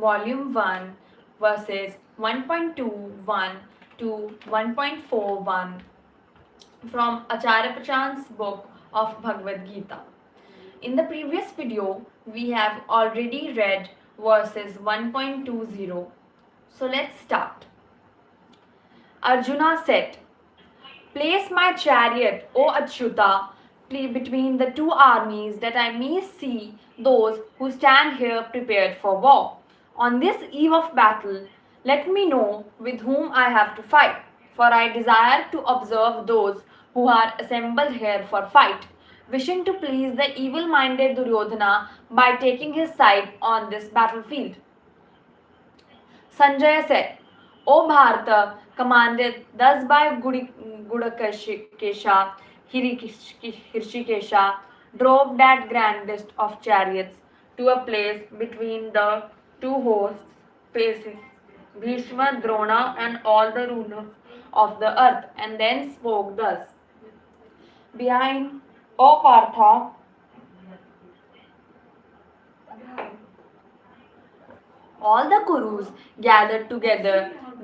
Volume 1, verses 1.21 to 1.41 from Acharya Prashant's book of Bhagavad Gita. In the previous video, we have already read verses 1.20. So let's start. Arjuna said, "Place my chariot, O Achyuta, between the two armies, that I may see those who stand here prepared for war. On this eve of battle, let me know with whom I have to fight, for I desire to observe those who are assembled here for fight." Wishing to please the evil-minded Duryodhana by taking his side on this battlefield. Sanjaya said, "O Bharata, commanded thus by Gudakesha, Hirshikesha, drove that grandest of chariots to a place between the two hosts, facing Bhishma, Drona, and all the rulers of the earth, and then spoke thus: Behind, O Partha, all the Kurus gathered together,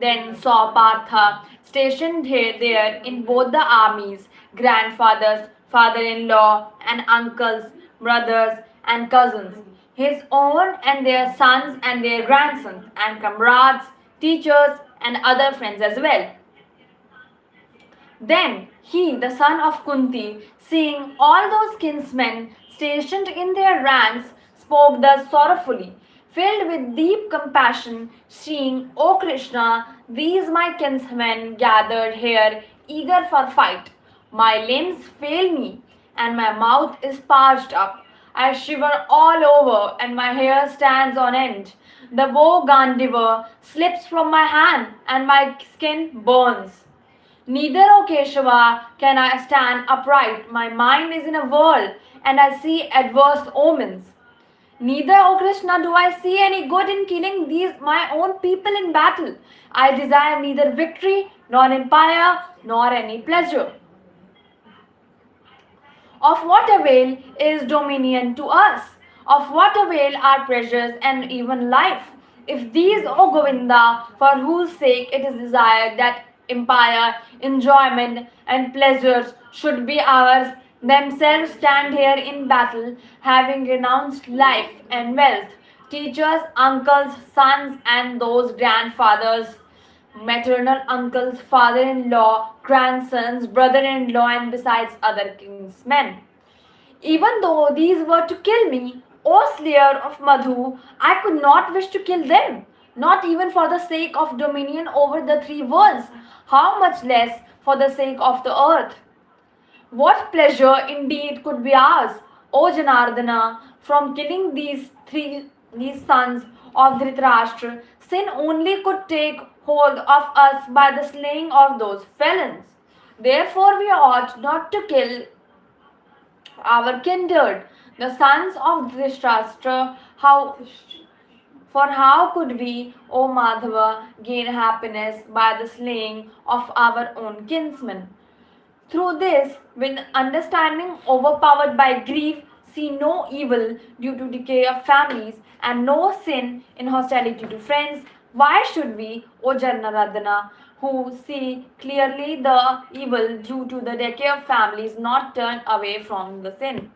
then saw Partha stationed here there in both the armies, grandfathers, father-in-law, and uncles, brothers, and cousins, his own and their sons and their grandsons, and comrades, teachers, and other friends as well. Then he, the son of Kunti, seeing all those kinsmen stationed in their ranks, spoke thus sorrowfully, filled with deep compassion, seeing, O Krishna, these my kinsmen gathered here, eager for fight. My limbs fail me, and my mouth is parched up. I shiver all over, and my hair stands on end. The bow Gandiva slips from my hand, and my skin burns. Neither, O Keshava, can I stand upright. My mind is in a whirl, and I see adverse omens. Neither, O Krishna, do I see any good in killing these my own people in battle. I desire neither victory, nor empire, nor any pleasure. Of what avail is dominion to us? Of what avail are pleasures and even life? If these, O Govinda, for whose sake it is desired that empire, enjoyment, and pleasures should be ours, themselves stand here in battle, having renounced life and wealth, teachers, uncles, sons, and those grandfathers, maternal uncles, father-in-law, grandsons, brother-in-law, and besides other kinsmen. Even though these were to kill me, O slayer of Madhu, I could not wish to kill them, not even for the sake of dominion over the three worlds, how much less for the sake of the earth. What pleasure indeed could be ours, O Janardana, from killing these sons of Dhritarashtra? Sin only could take hold of us by the slaying of those felons. Therefore, we ought not to kill our kindred, the sons of Dhritarashtra. How could we, O Madhava, gain happiness by the slaying of our own kinsmen? Through this, with understanding overpowered by grief, see no evil due to decay of families and no sin in hostility to friends, why should we, O Janardana, who see clearly the evil due to the decay of families, not turn away from the sin?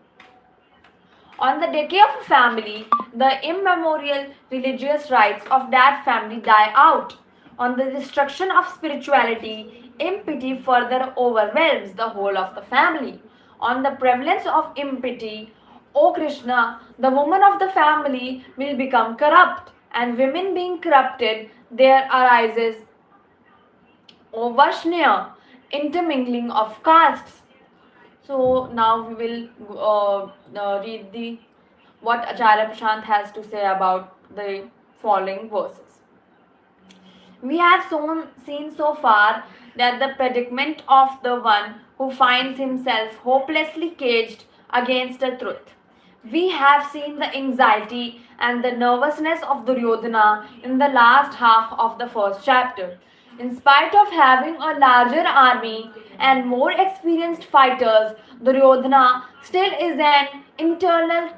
On the decay of a family, the immemorial religious rites of that family die out. On the destruction of spirituality, impity further overwhelms the whole of the family. On the prevalence of impity, O Krishna, the woman of the family will become corrupt, and women being corrupted, there arises, O Vaishnav, intermingling of castes. So now we will read the what Acharya Prashant has to say about the following verses. We have seen so far that the predicament of the one who finds himself hopelessly caged against the truth. We have seen the anxiety and the nervousness of Duryodhana in the last half of the first chapter. In spite of having a larger army and more experienced fighters, Duryodhana still is in internal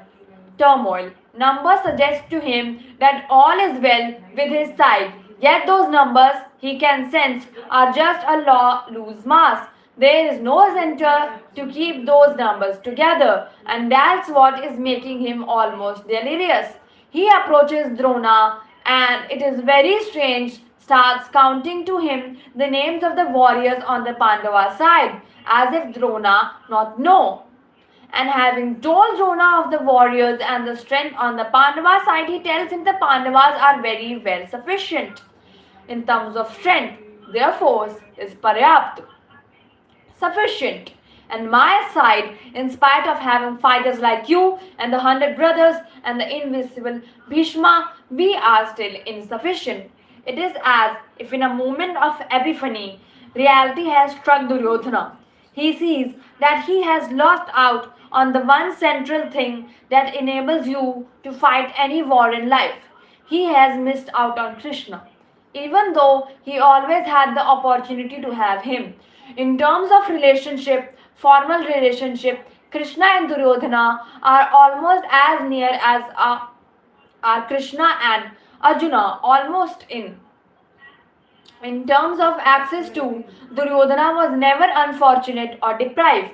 turmoil. Numbers suggest to him that all is well with his side. Yet those numbers he can sense are just a loose mass. There is no center to keep those numbers together, and that's what is making him almost delirious. He approaches Drona, and it is very strange, starts counting to him the names of the warriors on the Pandava side, as if Drona not know. And having told Drona of the warriors and the strength on the Pandava side, he tells him the Pandavas are very well sufficient in terms of strength. Their force is Paryapt, sufficient. And my side, in spite of having fighters like you and the 100 brothers and the invisible Bhishma, we are still insufficient. It is as if in a moment of epiphany, reality has struck Duryodhana. He sees that he has lost out on the one central thing that enables you to fight any war in life. He has missed out on Krishna, even though he always had the opportunity to have him. In terms of relationship, formal relationship, Krishna and Duryodhana are almost as near as are Krishna and Arjuna, almost in terms of access to, Duryodhana was never unfortunate or deprived.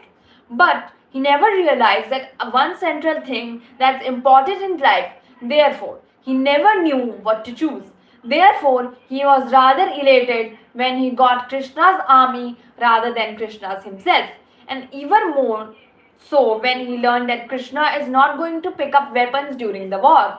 But he never realized that one central thing that's important in life. Therefore, he never knew what to choose. Therefore, he was rather elated when he got Krishna's army rather than Krishna's himself. And even more so when he learned that Krishna is not going to pick up weapons during the war.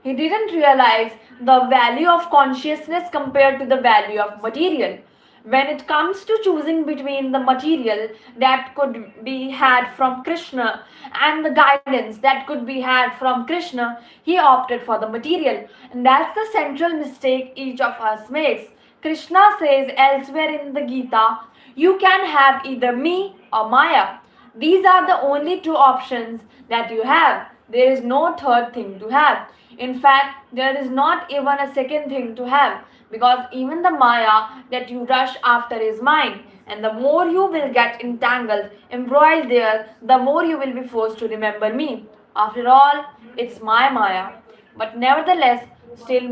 He didn't realize the value of consciousness compared to the value of material. When it comes to choosing between the material that could be had from Krishna and the guidance that could be had from Krishna, he opted for the material. And that's the central mistake each of us makes. Krishna says elsewhere in the Gita, you can have either me or Maya. These are the only two options that you have. There is no third thing to have. In fact, there is not even a second thing to have, because even the Maya that you rush after is mine. And the more you will get entangled, embroiled there, the more you will be forced to remember me. After all, it's my Maya. But nevertheless, still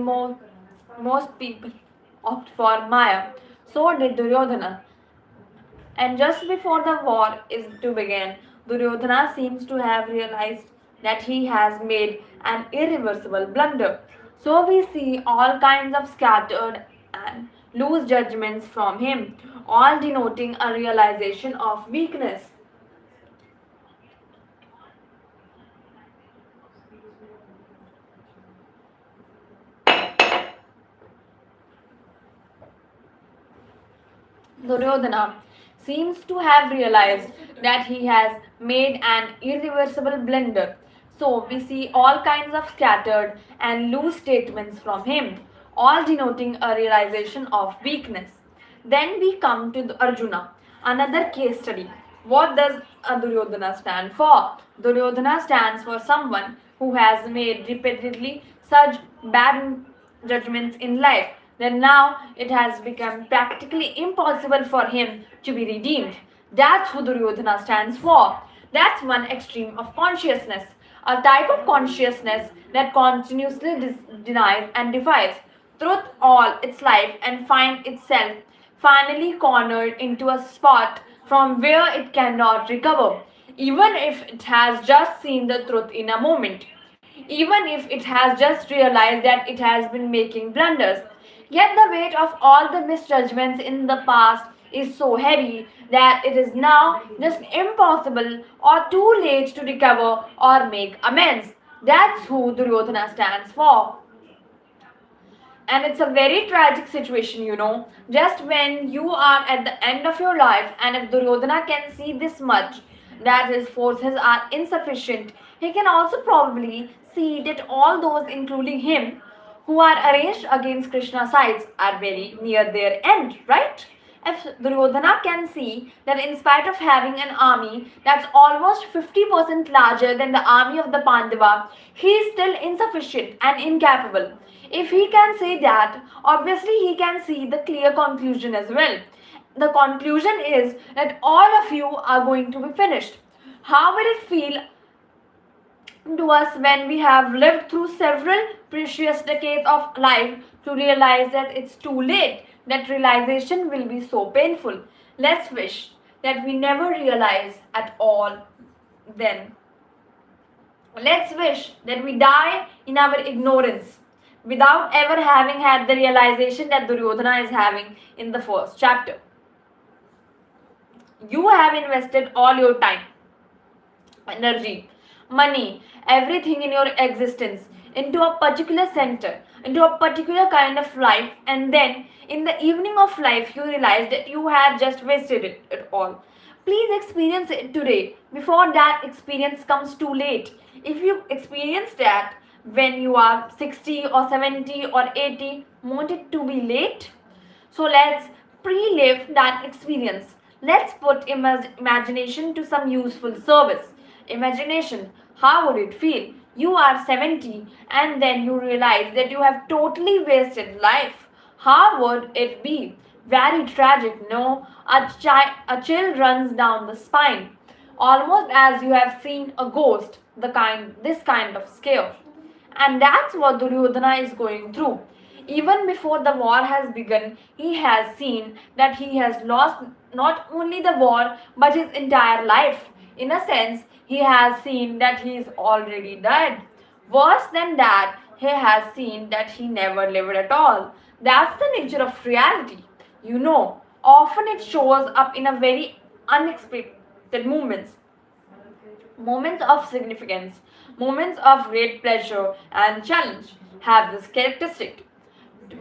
most people opt for Maya. So did Duryodhana. And just before the war is to begin, Duryodhana seems to have realized that he has made an irreversible blunder. So we see all kinds of scattered and loose judgments from him, all denoting a realization of weakness. Duryodhana seems to have realized that he has made an irreversible blunder. So we see all kinds of scattered and loose statements from him, all denoting a realization of weakness. Then we come to Arjuna, another case study. What does Duryodhana stand for? Duryodhana stands for someone who has made repeatedly such bad judgments in life, then now it has become practically impossible for him to be redeemed. That's who Duryodhana stands for. That's one extreme of consciousness, a type of consciousness that continuously denies and defies truth all its life and finds itself finally cornered into a spot from where it cannot recover, even if it has just seen the truth in a moment, even if it has just realized that it has been making blunders. Yet the weight of all the misjudgments in the past is so heavy that it is now just impossible or too late to recover or make amends. That's who Duryodhana stands for. And it's a very tragic situation, just when you are at the end of your life, and if Duryodhana can see this much, that his forces are insufficient, he can also probably see that all those, including him, who are arranged against Krishna's sides, are very near their end, right? If Duryodhana can see that in spite of having an army that's almost 50% larger than the army of the Pandava, he is still insufficient and incapable. If he can say that, obviously he can see the clear conclusion as well. The conclusion is that all of you are going to be finished. How will it feel to us when we have lived through several precious decades of life to realize that it's too late. That realization will be so painful. Let's wish that we never realize at all then. Let's wish that we die in our ignorance without ever having had the realization that Duryodhana is having in the first chapter. You have invested all your time, energy, money, everything in your existence into a particular center, into a particular kind of life, and then in the evening of life, you realize that you had just wasted it all. Please experience it today before that experience comes too late. If you experience that when you are 60 or 70 or 80, won't it to be late? So let's pre-live that experience. Let's put imagination to some useful service. Imagination, how would it feel? You are 70 and then you realize that you have totally wasted life. How would it be? Very tragic, no? A chill runs down the spine, almost as you have seen a ghost, this kind of scare. And that's what Duryodhana is going through. Even before the war has begun, he has seen that he has lost not only the war but his entire life. In a sense, he has seen that he is already dead. Worse than that, he has seen that he never lived at all. That's the nature of reality. Often it shows up in a very unexpected moments of significance, moments of great pleasure and challenge have this characteristic.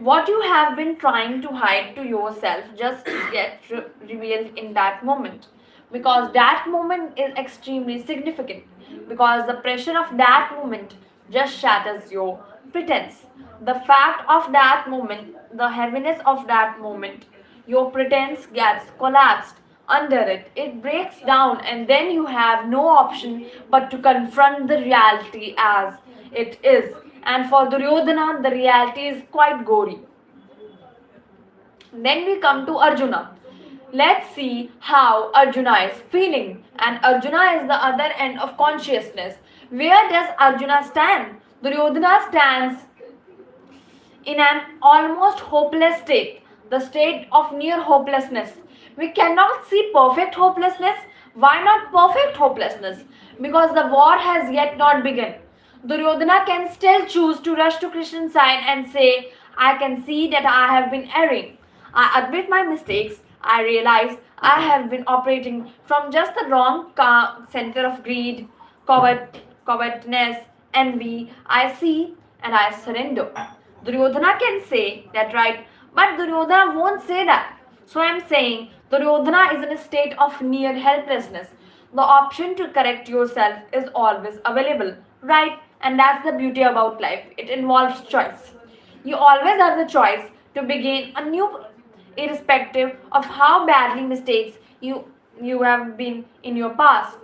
What you have been trying to hide to yourself just gets revealed in that moment. Because that moment is extremely significant. Because the pressure of that moment just shatters your pretense. The fact of that moment, the heaviness of that moment, your pretense gets collapsed under it. It breaks down, and then you have no option but to confront the reality as it is. And for Duryodhana, the reality is quite gory. Then we come to Arjuna. Let's see how Arjuna is feeling. And Arjuna is the other end of consciousness. Where does Arjuna stand? Duryodhana stands in an almost hopeless state, the state of near hopelessness. We cannot see perfect hopelessness. Why not perfect hopelessness? Because the war has yet not begun. Duryodhana can still choose to rush to Krishna's side and say, I can see that I have been erring. I admit my mistakes. I realize I have been operating from just the wrong center of greed, covetousness, envy. I see and I surrender. Duryodhana can say that, right? But Duryodhana won't say that. So I am saying Duryodhana is in a state of near helplessness. The option to correct yourself is always available, right? And that's the beauty about life. It involves choice. You always have the choice to begin anew, irrespective of how badly mistakes you have been in your past.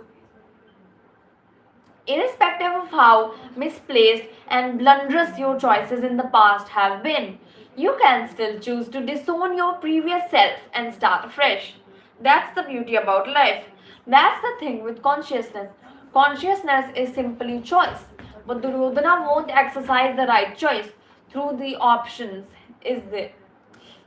Irrespective of how misplaced and blunderous your choices in the past have been, you can still choose to disown your previous self and start afresh. That's the beauty about life. That's the thing with consciousness. Consciousness is simply choice. But Duryodhana won't exercise the right choice through the options is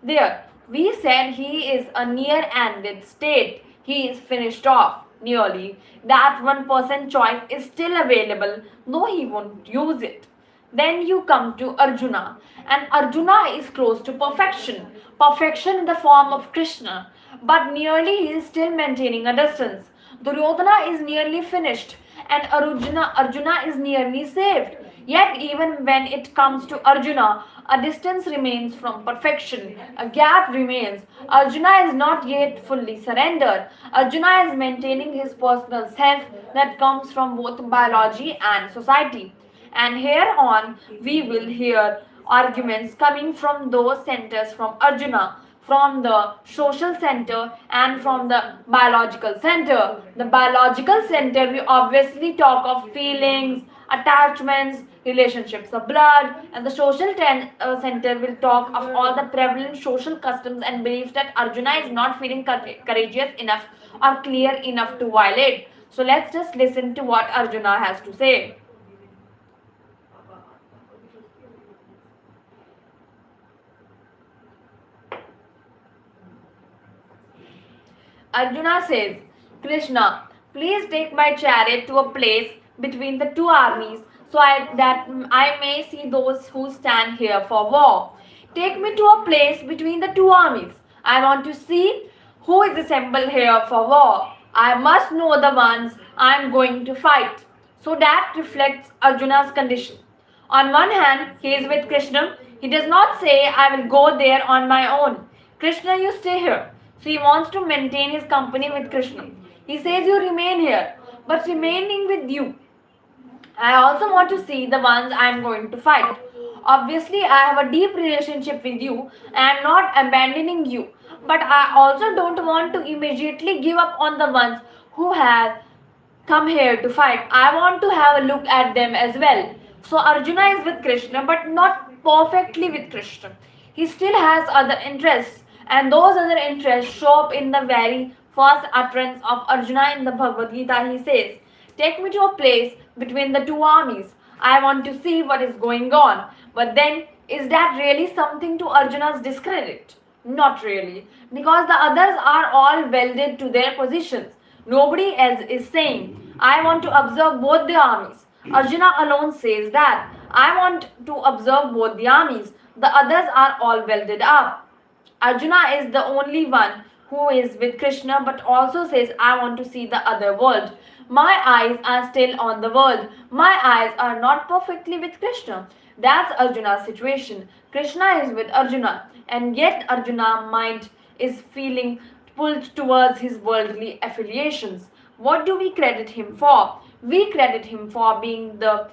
there. We said he is a near-ended state. He is finished off, nearly. That 1% choice is still available, though he won't use it. Then you come to Arjuna, and Arjuna is close to perfection. Perfection in the form of Krishna, but nearly he is still maintaining a distance. Duryodhana is nearly finished, and Arjuna is nearly saved. Yet, even when it comes to Arjuna, a distance remains from perfection. A gap remains. Arjuna is not yet fully surrendered. Arjuna is maintaining his personal self that comes from both biology and society. And here on, we will hear arguments coming from those centers from Arjuna, from the social center and from the biological center. The biological center, we obviously talk of feelings, attachments, relationships of blood, and the center will talk of all the prevalent social customs and beliefs that Arjuna is not feeling courageous enough or clear enough to violate. So let's just listen to what Arjuna has to say. Arjuna says, Krishna, please take my chariot to a place between the two armies that I may see those who stand here for war. Take me to a place between the two armies. I want to see who is assembled here for war. I must know the ones I am going to fight. So that reflects Arjuna's condition. On one hand, he is with Krishna. He does not say, I will go there on my own. Krishna, you stay here. So he wants to maintain his company with Krishna. He says, you remain here, but remaining with you. I also want to see the ones I am going to fight. Obviously, I have a deep relationship with you. I am not abandoning you. But I also don't want to immediately give up on the ones who have come here to fight. I want to have a look at them as well. So Arjuna is with Krishna, but not perfectly with Krishna. He still has other interests, and those other interests show up in the very first utterance of Arjuna in the Bhagavad Gita. He says, take me to a place between the two armies. I want to see what is going on. But then, is that really something to Arjuna's discredit? Not really, because the others are all welded to their positions. Nobody else is saying, I want to observe both the armies. Arjuna alone says that, I want to observe both the armies. The others are all welded up. Arjuna is the only one who is with Krishna but also says, I want to see the other world. My eyes are still on the world. My eyes are not perfectly with Krishna. That's Arjuna's situation. Krishna is with Arjuna, and yet Arjuna's mind is feeling pulled towards his worldly affiliations. What do we credit him for? We credit him for being the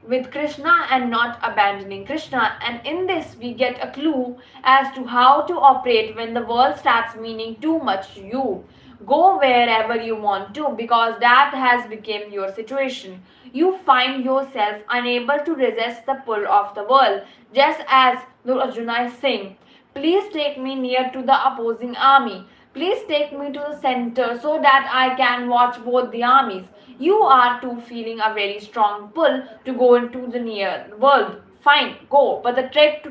with Krishna and not abandoning Krishna. And in this, we get a clue as to how to operate when the world starts meaning too much to you. Go wherever you want to because that has become your situation. You find yourself unable to resist the pull of the world, just as Arjuna is saying. Please take me near to the opposing army. Please take me to the center so that I can watch both the armies. You are too feeling a very strong pull to go into the near world. Fine, go. But the trick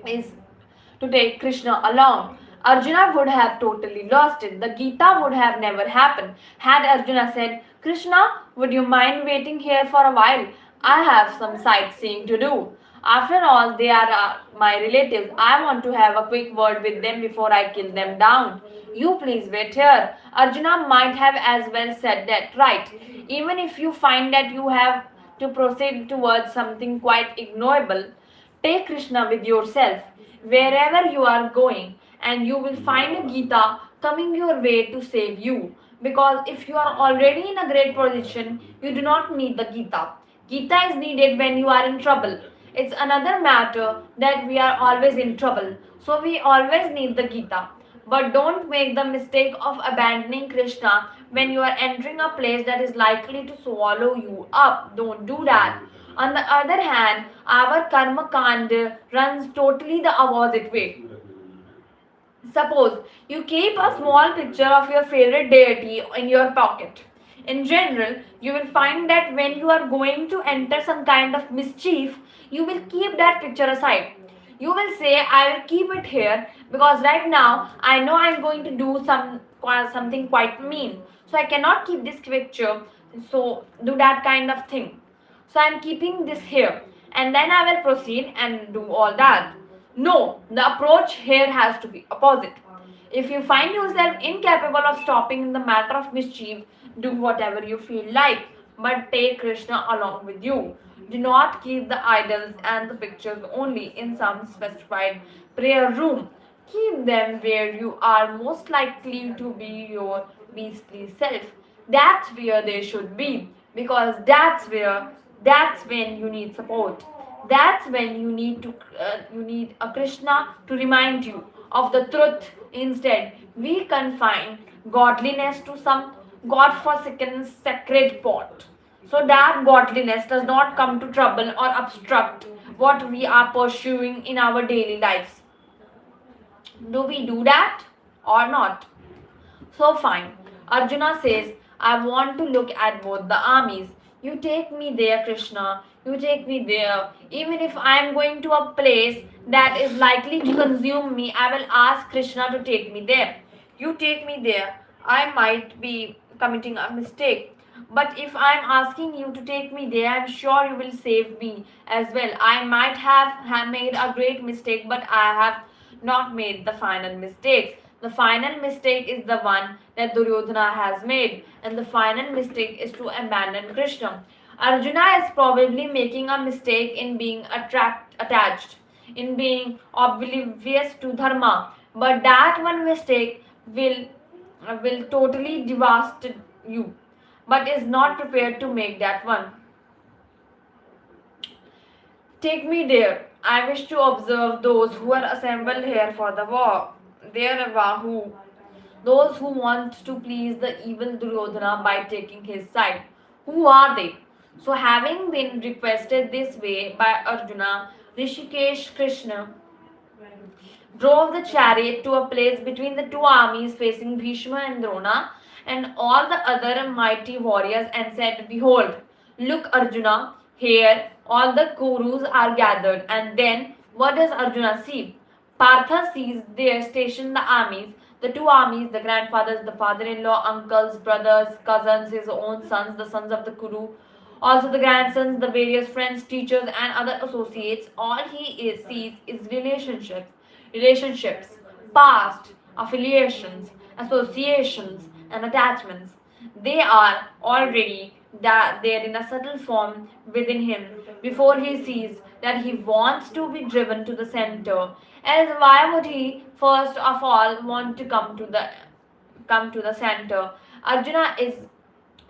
is to take Krishna along. Arjuna would have totally lost it. The Gita would have never happened had Arjuna said, Krishna, would you mind waiting here for a while? I have some sightseeing to do. After all, they are my relatives. I want to have a quick word with them before I kill them down. You please wait here. Arjuna might have as well said that, right? Even if you find that you have to proceed towards something quite ignoble, take Krishna with yourself wherever you are going, and you will find a Gita coming your way to save you. Because if you are already in a great position, you do not need the Gita. Gita is needed when you are in trouble. It's another matter that we are always in trouble, so we always need the Gita. But don't make the mistake of abandoning Krishna when you are entering a place that is likely to swallow you up. Don't do that. On the other hand, our karma kanda runs totally the opposite way. Suppose you keep a small picture of your favorite deity in your pocket. In general, you will find that when you are going to enter some kind of mischief, you will keep that picture aside. You will say, I will keep it here because right now I know I am going to do something quite mean. So I cannot keep this picture. So do that kind of thing. So I am keeping this here and then I will proceed and do all that. No, the approach here has to be opposite. If you find yourself incapable of stopping in the matter of mischief, do whatever you feel like, but take Krishna along with you. Do not keep the idols and the pictures only in some specified prayer room. Keep them where you are most likely to be your beastly self. That's where they should be because that's when you need support. That's when you need a Krishna to remind you of the truth. Instead, we confine godliness to some god-forsaken sacred pot, so that godliness does not come to trouble or obstruct what we are pursuing in our daily lives. Do we do that or not? So fine. Arjuna says, I want to look at both the armies. You take me there, Krishna. You take me there. Even if I am going to a place that is likely to consume me, I will ask Krishna to take me there. You take me there, I might be committing a mistake. But if I'm asking you to take me there, I'm sure you will save me as well. I might have made a great mistake, but I have not made the final mistake. The final mistake is the one that Duryodhana has made, and the final mistake is to abandon Krishna. Arjuna is probably making a mistake in being attached, in being oblivious to dharma, but that one mistake will totally devastate you, but is not prepared to make that one. Take me there. I wish to observe those who are assembled here for the war. There are those who want to please the evil Duryodhana by taking his side. Who are they? So, having been requested this way by Arjuna, Rishikesh Krishna drove the chariot to a place between the two armies facing Bhishma and Drona and all the other mighty warriors and said, Behold, look, Arjuna, here all the Kurus are gathered. And then what does Arjuna see? Partha sees there stationed the armies, the two armies, the grandfathers, the father in law, uncles, brothers, cousins, his own sons, the sons of the Kuru, also the grandsons, the various friends, teachers, and other associates. All sees is relationships, past, affiliations, associations, and attachments. They are already there in a subtle form within him before he sees that he wants to be driven to the center. Else, why would he first of all want to come to the center? Arjuna is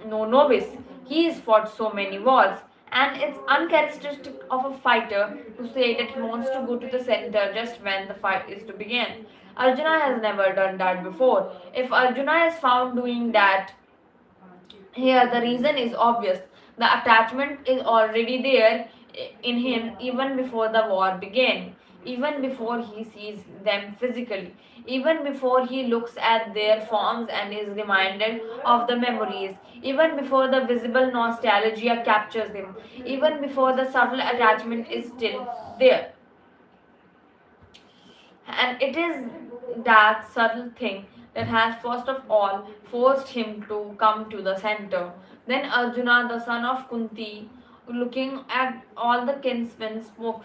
no novice. He has fought so many wars, and it's uncharacteristic of a fighter to say that he wants to go to the center just when the fight is to begin. Arjuna has never done that before. If Arjuna is found doing that, here, the reason is obvious. The attachment is already there in him even before the war began, even before he sees them physically, even before he looks at their forms and is reminded of the memories, even before the visible nostalgia captures him, even before the subtle attachment is still there. And it is that subtle thing that has first of all forced him to come to the center. Then Arjuna, the son of Kunti, looking at all the kinsmen, spoke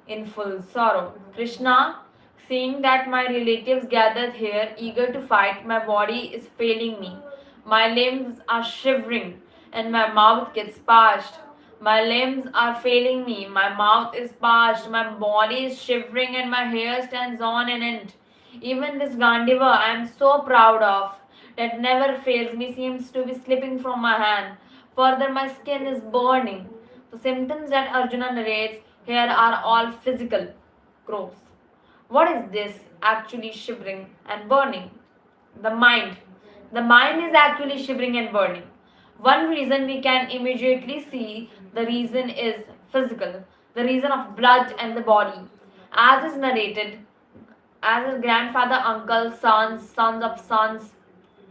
in full sorrow. Krishna, seeing that my relatives gathered here, eager to fight, my body is failing me. My limbs are shivering, and my mouth gets parched. My limbs are failing me, my mouth is parched, my body is shivering, and my hair stands on end. Even this Gandiva I am so proud of, that never fails me, seems to be slipping from my hand. Further, my skin is burning. The symptoms that Arjuna narrates here are all physical. Gross. What is this actually shivering and burning? The mind. The mind is actually shivering and burning. One reason we can immediately see the reason is physical, the reason of blood and the body. As is narrated, as his grandfather, uncles, sons of sons,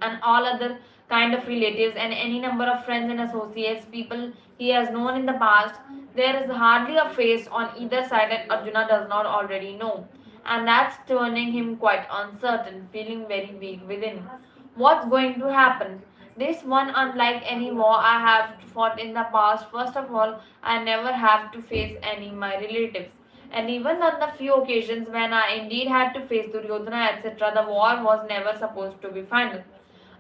and all other kind of relatives and any number of friends and associates, people he has known in the past, there is hardly a face on either side that Arjuna does not already know. And that's turning him quite uncertain, feeling very weak within. What's going to happen? This one, unlike any war I have fought in the past, first of all, I never have to face any my relatives. And even on the few occasions when I indeed had to face Duryodhana, etc., the war was never supposed to be final.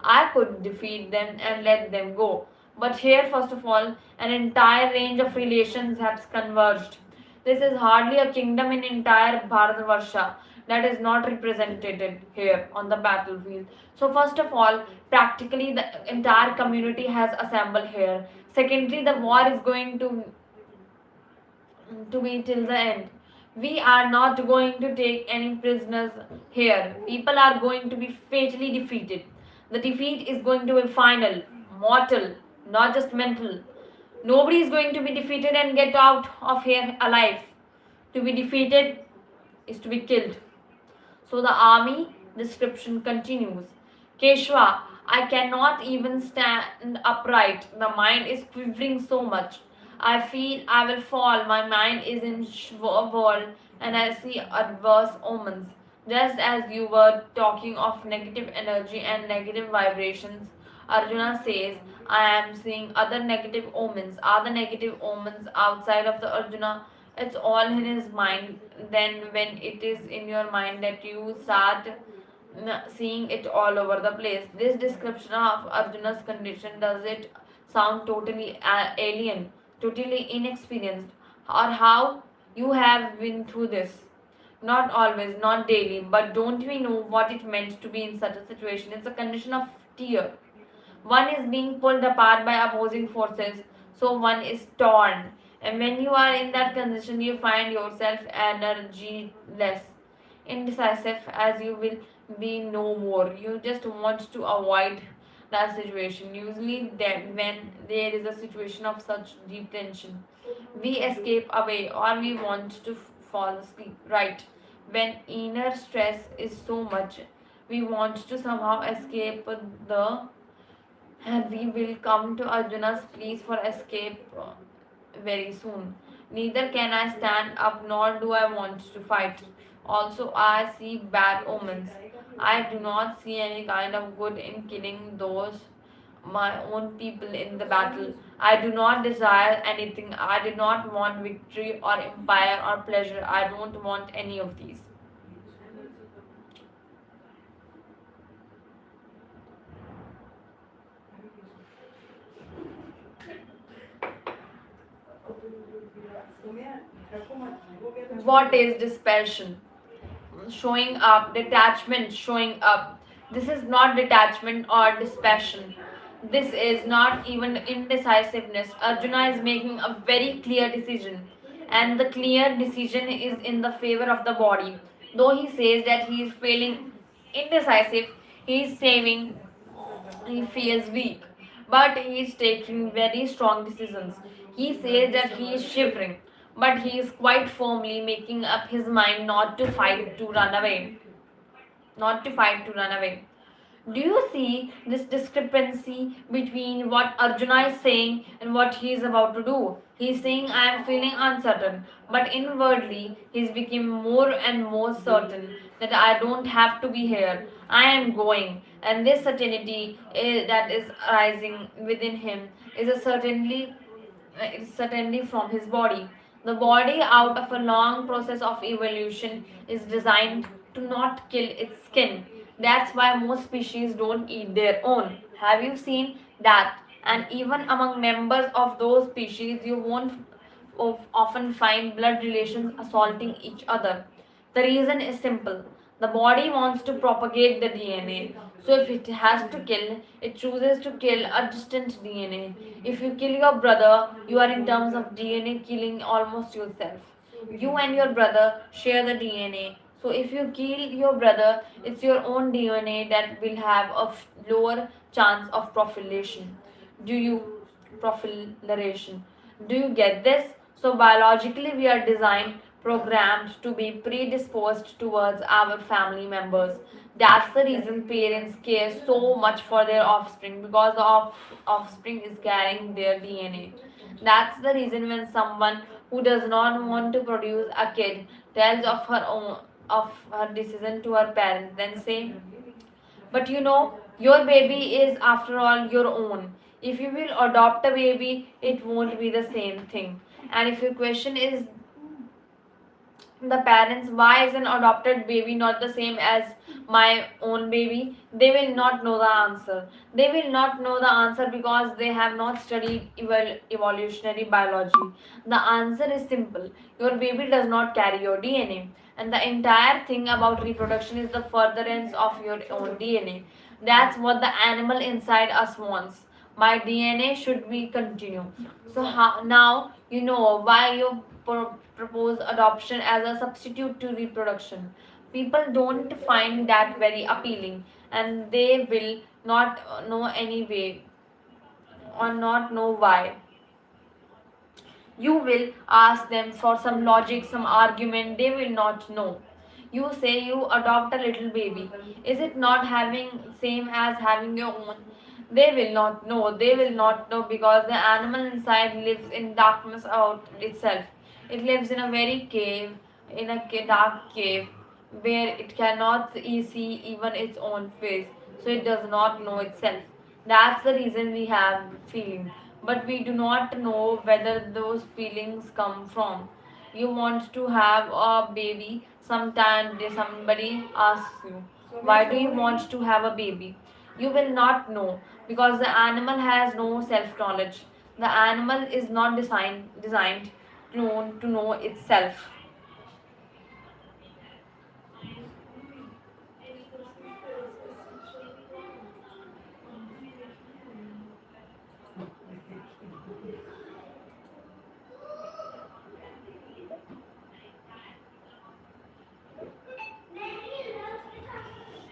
I could defeat them and let them go. But here, first of all, an entire range of relations has converged. This is hardly a kingdom in entire Bharatvarsha that is not represented here on the battlefield. So, first of all, practically the entire community has assembled here. Secondly, the war is going to be till the end. We are not going to take any prisoners here. People are going to be fatally defeated. The defeat is going to be final, mortal, not just mental. Nobody is going to be defeated and get out of here alive. To be defeated is to be killed. So the army description continues. Keshwa, I cannot even stand upright. The mind is quivering so much. I feel I will fall. My mind is in whirl and I see adverse omens. Just as you were talking of negative energy and negative vibrations, Arjuna says, I am seeing other negative omens. Are the negative omens outside of the Arjuna? It's all in his mind. Then, when it is in your mind, that you start seeing it all over the place. This description of Arjuna's condition, does it sound totally alien, totally inexperienced, or how you have been through this? Not always, not daily, but don't we know what it meant to be in such a situation? It's a condition of tear. One is being pulled apart by opposing forces, so one is torn. And when you are in that condition, you find yourself energyless, indecisive, as you will be no more. You just want to avoid that situation. Usually, then, when there is a situation of such deep tension, we escape away or we want to fall asleep, right? When inner stress is so much, we want to somehow escape the and we will come to Arjuna's pleas for escape very soon. Neither can I stand up nor do I want to fight. Also, I see bad omens. I do not see any kind of good in killing those my own people in the battle. I do not desire anything. I do not want victory or empire or pleasure. I don't want any of these. What is dispassion? Showing up, detachment showing up. This is not detachment or dispassion. This is not even indecisiveness. Arjuna is making a very clear decision, and the clear decision is in the favor of the body. Though he says that he is feeling indecisive, he is saying he feels weak, but he is taking very strong decisions. He says that he is shivering, but he is quite firmly making up his mind not to fight to run away. Not to fight to run away. Do you see this discrepancy between what Arjuna is saying and what he is about to do? He is saying, I am feeling uncertain, but inwardly he is becoming more and more certain that I don't have to be here. I am going. And this certainty that is arising within him is a certainly from his body. The body, out of a long process of evolution, is designed to not kill its skin. That's why most species don't eat their own. Have you seen that? And even among members of those species, you won't often find blood relations assaulting each other. The reason is simple. The body wants to propagate the DNA. So if it has to kill, it chooses to kill a distant DNA. If you kill your brother, you are in terms of DNA killing almost yourself. You and your brother share the DNA. So if you kill your brother, it's your own DNA that will have a lower chance of proliferation. Do you proliferation? Do you get this? So biologically we are designed programmed to be predisposed towards our family members. That's the reason parents care so much for their offspring because the offspring is carrying their DNA. That's the reason when someone who does not want to produce a kid tells of her decision to her parents, then say, but you know, your baby is after all your own. If you will adopt a baby, it won't be the same thing. And if your question is the parents, why is an adopted baby not the same as my own baby, they will not know the answer. They will not know the answer because they have not studied evolutionary biology. The answer is simple: your baby does not carry your DNA, and the entire thing about reproduction is the furtherance of your own DNA. That's what the animal inside us wants. My DNA should be continue. So now you know why you propose adoption as a substitute to reproduction. People don't find that very appealing, and they will not know anyway or not know why. You will ask them for some logic, some argument, they will not know. You say you adopt a little baby. Is it not having same as having your own? They will not know. They will not know because the animal inside lives in darkness out itself. It lives in a very cave, in a dark cave. where it cannot see even its own face, so it does not know itself. That's the reason we have feelings, but we do not know whether those feelings come from. You want to have a baby, sometime somebody asks you, why do you want to have a baby? You will not know because the animal has no self knowledge. The animal is not designed to know itself.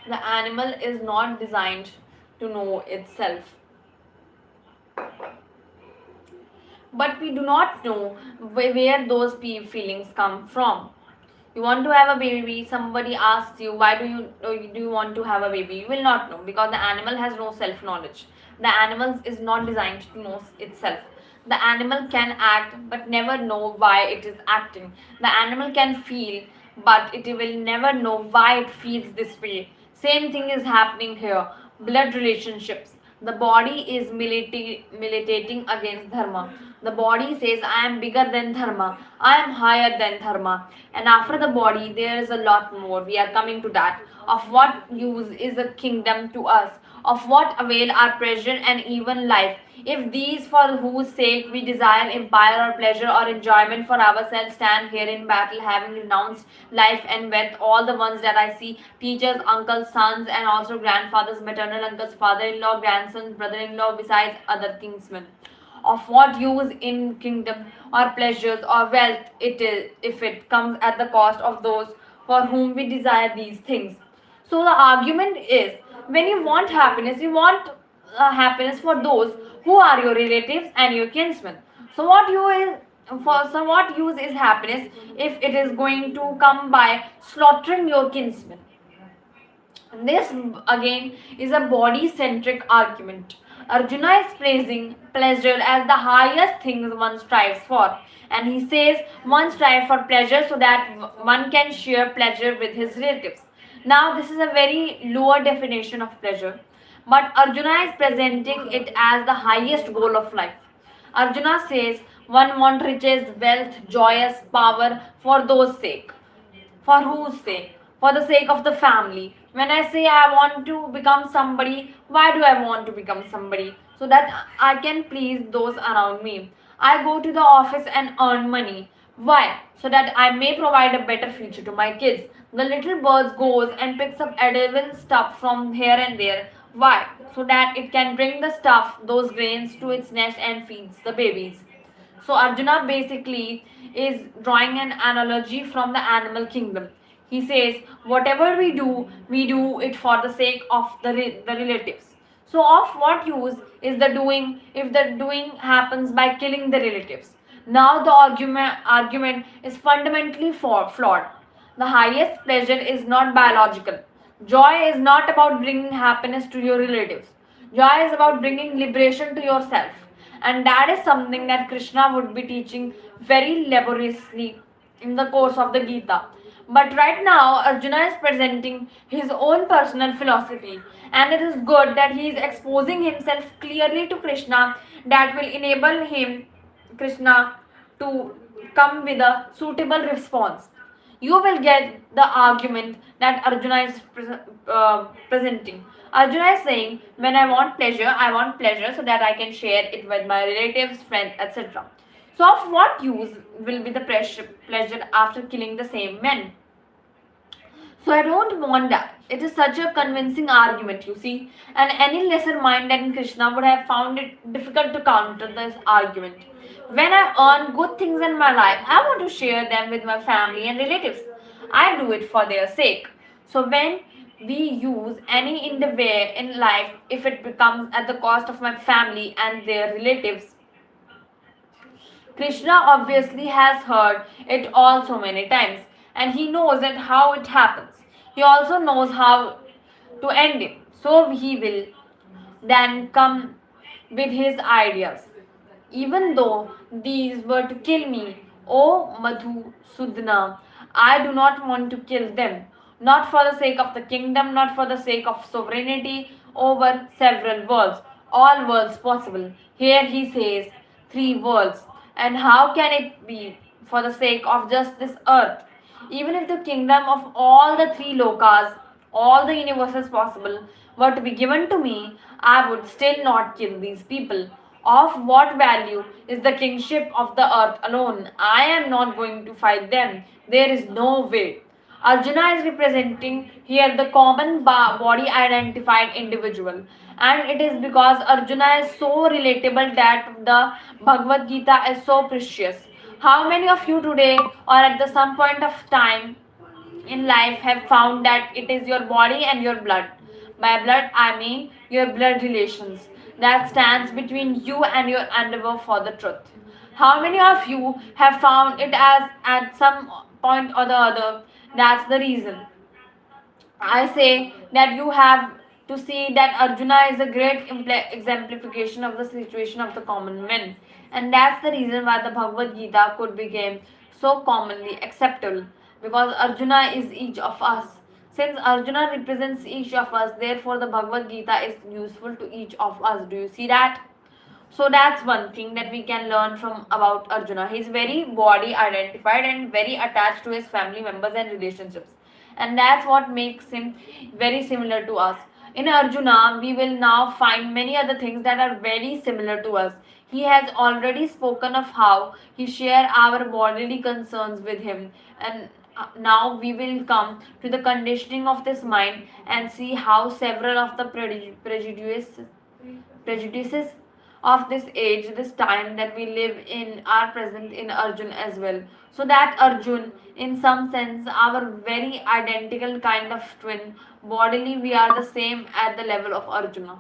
The animal is not designed to know itself. But we do not know where those feelings come from. You want to have a baby, somebody asks you, why do you want to have a baby? You will not know because the animal has no self knowledge. The animal is not designed to know itself. The animal can act but never know why it is acting. The animal can feel but it will never know why it feels this way. Same thing is happening here. Blood relationships. The body is militating against dharma. The body says, I am bigger than dharma, I am higher than dharma. And after the body, there is a lot more. We are coming to that. Of what use is a kingdom to us? Of what avail our pleasure and even life? If these for whose sake we desire empire or pleasure or enjoyment for ourselves stand here in battle, having renounced life and wealth, all the ones that I see, teachers, uncles, sons, and also grandfathers, maternal uncles, father-in-law, grandsons, brother-in-law, besides other kinsmen. Of what use in kingdom or pleasures or wealth it is if it comes at the cost of those for whom we desire these things. So the argument is, when you want happiness for those who are your relatives and your kinsmen. So what use is happiness if it is going to come by slaughtering your kinsmen? This again is a body centric argument. Arjuna is praising pleasure as the highest thing one strives for. And he says one strives for pleasure so that one can share pleasure with his relatives. Now, this is a very lower definition of pleasure, but Arjuna is presenting it as the highest goal of life. Arjuna says one wants riches, wealth, joyous power for those sake. For whose sake? For the sake of the family. When I say I want to become somebody, why do I want to become somebody? So that I can please those around me. I go to the office and earn money. Why? So that I may provide a better future to my kids. The little bird goes and picks up edible stuff from here and there. Why? So that it can bring the stuff, those grains, to its nest and feeds the babies. So Arjuna basically is drawing an analogy from the animal kingdom. He says, whatever we do it for the sake of the relatives. So of what use is the doing if the doing happens by killing the relatives? Now the argument is fundamentally flawed. The highest pleasure is not biological. Joy is not about bringing happiness to your relatives. Joy is about bringing liberation to yourself. And that is something that Krishna would be teaching very laboriously in the course of the Gita. But right now, Arjuna is presenting his own personal philosophy, and it is good that he is exposing himself clearly to Krishna that will enable him, Krishna, to come with a suitable response. You will get the argument that Arjuna is presenting. Arjuna is saying, when I want pleasure so that I can share it with my relatives, friends, etc. So, of what use will be the pleasure after killing the same men? So I don't want that. It is such a convincing argument, you see, and any lesser mind than Krishna would have found it difficult to counter this argument. When I earn good things in my life, I want to share them with my family and relatives. I do it for their sake. So when we use any in the way in life, if it becomes at the cost of my family and their relatives, Krishna obviously has heard it all so many times and he knows that how it happens. He also knows how to end it. So he will then come with his ideas. Even though these were to kill me, O Madhu Sudna, I do not want to kill them. not for the sake of the kingdom, not for the sake of sovereignty over several worlds, all worlds possible. Here he says three worlds. And how can it be for the sake of just this earth? Even if the kingdom of all the three lokas, all the universes possible, were to be given to me, I would still not kill these people. Of what value is the kingship of the earth alone? I am not going to fight them. There is no way. Arjuna is representing here the common body identified individual, and it is because Arjuna is so relatable that the Bhagavad Gita is so precious. How many of you today or at the some point of time in life have found that it is your body and your blood? By blood, I mean your blood relations that stands between you and your endeavor for the truth. How many of you have found it as at some point or the other? That's the reason I say that you have to see that Arjuna is a great exemplification of the situation of the common men. And that's the reason why the Bhagavad Gita could become so commonly acceptable. Because Arjuna is each of us. Since Arjuna represents each of us, therefore the Bhagavad Gita is useful to each of us. Do you see that? So that's one thing that we can learn from about Arjuna. He's very body identified and very attached to his family members and relationships. And that's what makes him very similar to us. In Arjuna, we will now find many other things that are very similar to us. He has already spoken of how he share our bodily concerns with him, and now we will come to the conditioning of this mind and see how several of the prejudices of this age, this time that we live in, are present in Arjun as well. So that Arjun, in some sense, our very identical kind of twin, bodily we are the same at the level of Arjuna.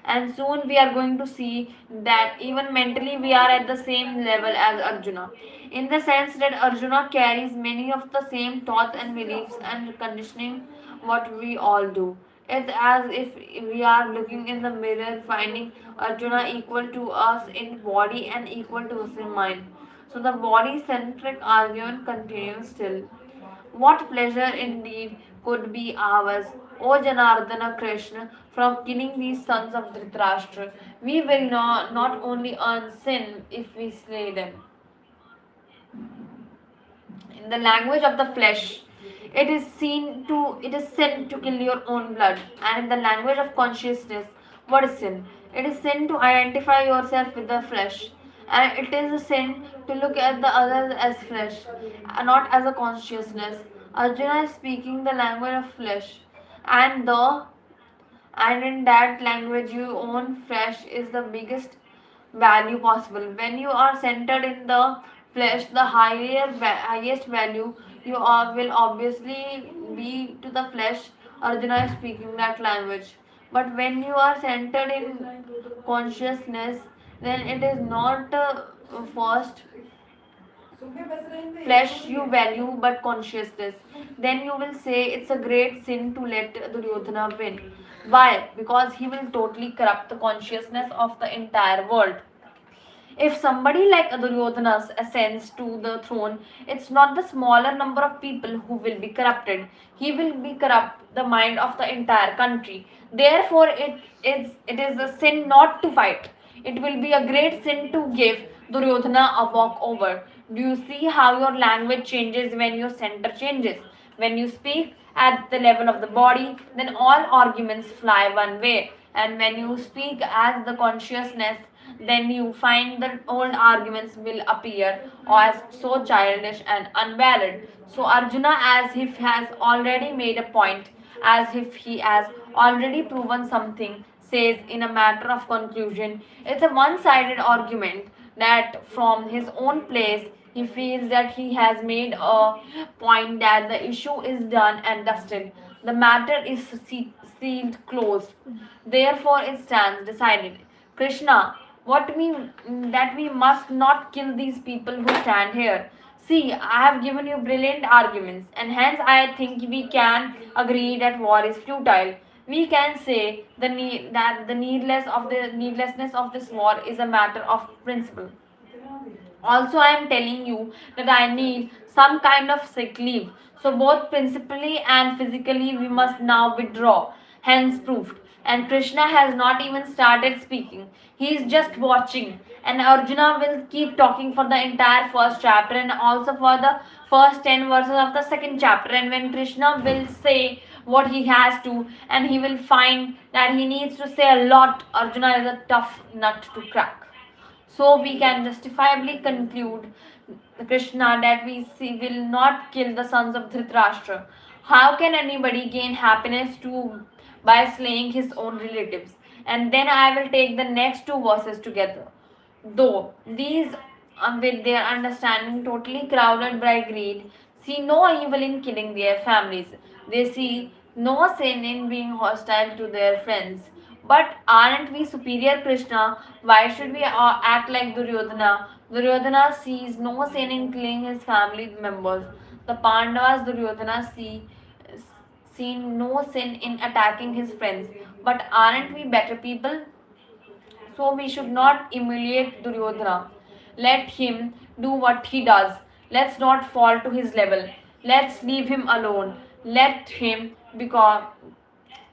And soon we are going to see that even mentally we are at the same level as Arjuna. In the sense that Arjuna carries many of the same thoughts and beliefs and conditioning what we all do. It's as if we are looking in the mirror, finding Arjuna equal to us in body and equal to us in mind. So the body centric argument continues still. What pleasure indeed could be ours, O Janardana Krishna, from killing these sons of Dhritarashtra? We will not only earn sin if we slay them. In the language of the flesh, it is sin to kill your own blood. And in the language of consciousness, what is sin? It is sin to identify yourself with the flesh. And it is a sin to look at the others as flesh, not as a consciousness. Arjuna is speaking the language of flesh, and the and in that language your own flesh is the biggest value possible. When you are centered in the flesh, the highest value you are will obviously be to the flesh. Arjuna is speaking that language. But when you are centered in consciousness, then it is not first flesh you value but consciousness. Then you will say it's a great sin to let Duryodhana win. Why? Because he will totally corrupt the consciousness of the entire world. If somebody like Duryodhana ascends to the throne, it's not the smaller number of people who will be corrupted. He will be corrupt the mind of the entire country. Therefore, it is a sin not to fight. It will be a great sin to give Duryodhana a walkover. Do you see how your language changes when your center changes? When you speak at the level of the body, then all arguments fly one way. And when you speak as the consciousness, then you find that old arguments will appear as so childish and unvalid. So Arjuna, as if has already made a point, as if he has already proven something, says in a matter of conclusion, it's a one-sided argument that from his own place he feels that he has made a point that the issue is done and dusted. The matter is sealed closed. Therefore it stands decided. Krishna, what mean that we must not kill these people who stand here. See, I have given you brilliant arguments, and hence I think we can agree that war is futile. We can say that the needlessness of this war is a matter of principle. Also, I am telling you that I need some kind of sick leave. So both principally and physically we must now withdraw, hence proved. And Krishna has not even started speaking. He is just watching. And Arjuna will keep talking for the entire first chapter and also for the first 10 verses of the second chapter. And when Krishna will say what he has to, and he will find that he needs to say a lot, Arjuna is a tough nut to crack. So we can justifiably conclude, Krishna, that we see will not kill the sons of Dhritarashtra. How can anybody gain happiness to by slaying his own relatives? And then I will take the next two verses together. Though these, with their understanding totally crowded by greed, see no evil in killing their families. They see no sin in being hostile to their friends. But aren't we superior, Krishna? Why should we act like Duryodhana? Duryodhana sees no sin in killing his family members. The Pandavas, Duryodhana seen no sin in attacking his friends. But aren't we better people? So we should not emulate Duryodhana. Let him do what he does. Let's not fall to his level. Let's leave him alone. Become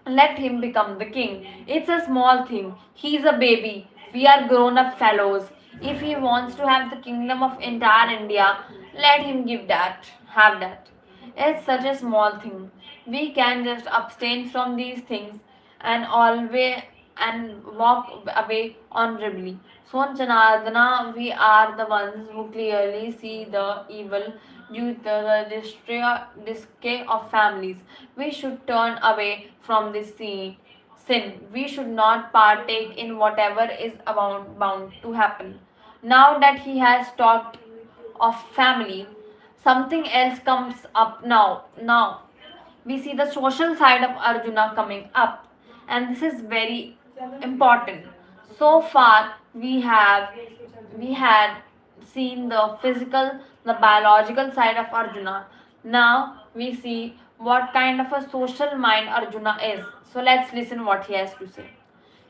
let him become the king. It's a small thing. He's a baby. We are grown up fellows. If he wants to have the kingdom of entire India, let him have that. It's such a small thing. We can just abstain from these things and always and walk away honorably. So, Janardana, we are the ones who clearly see the evil due to the decay of families. We should turn away from this sin. We should not partake in whatever is bound to happen. Now that he has talked of family, something else comes up now we see the social side of Arjuna coming up, and this is very important. So far, we had seen the physical, the biological side of Arjuna. Now we see what kind of a social mind Arjuna is. So let's listen what he has to say.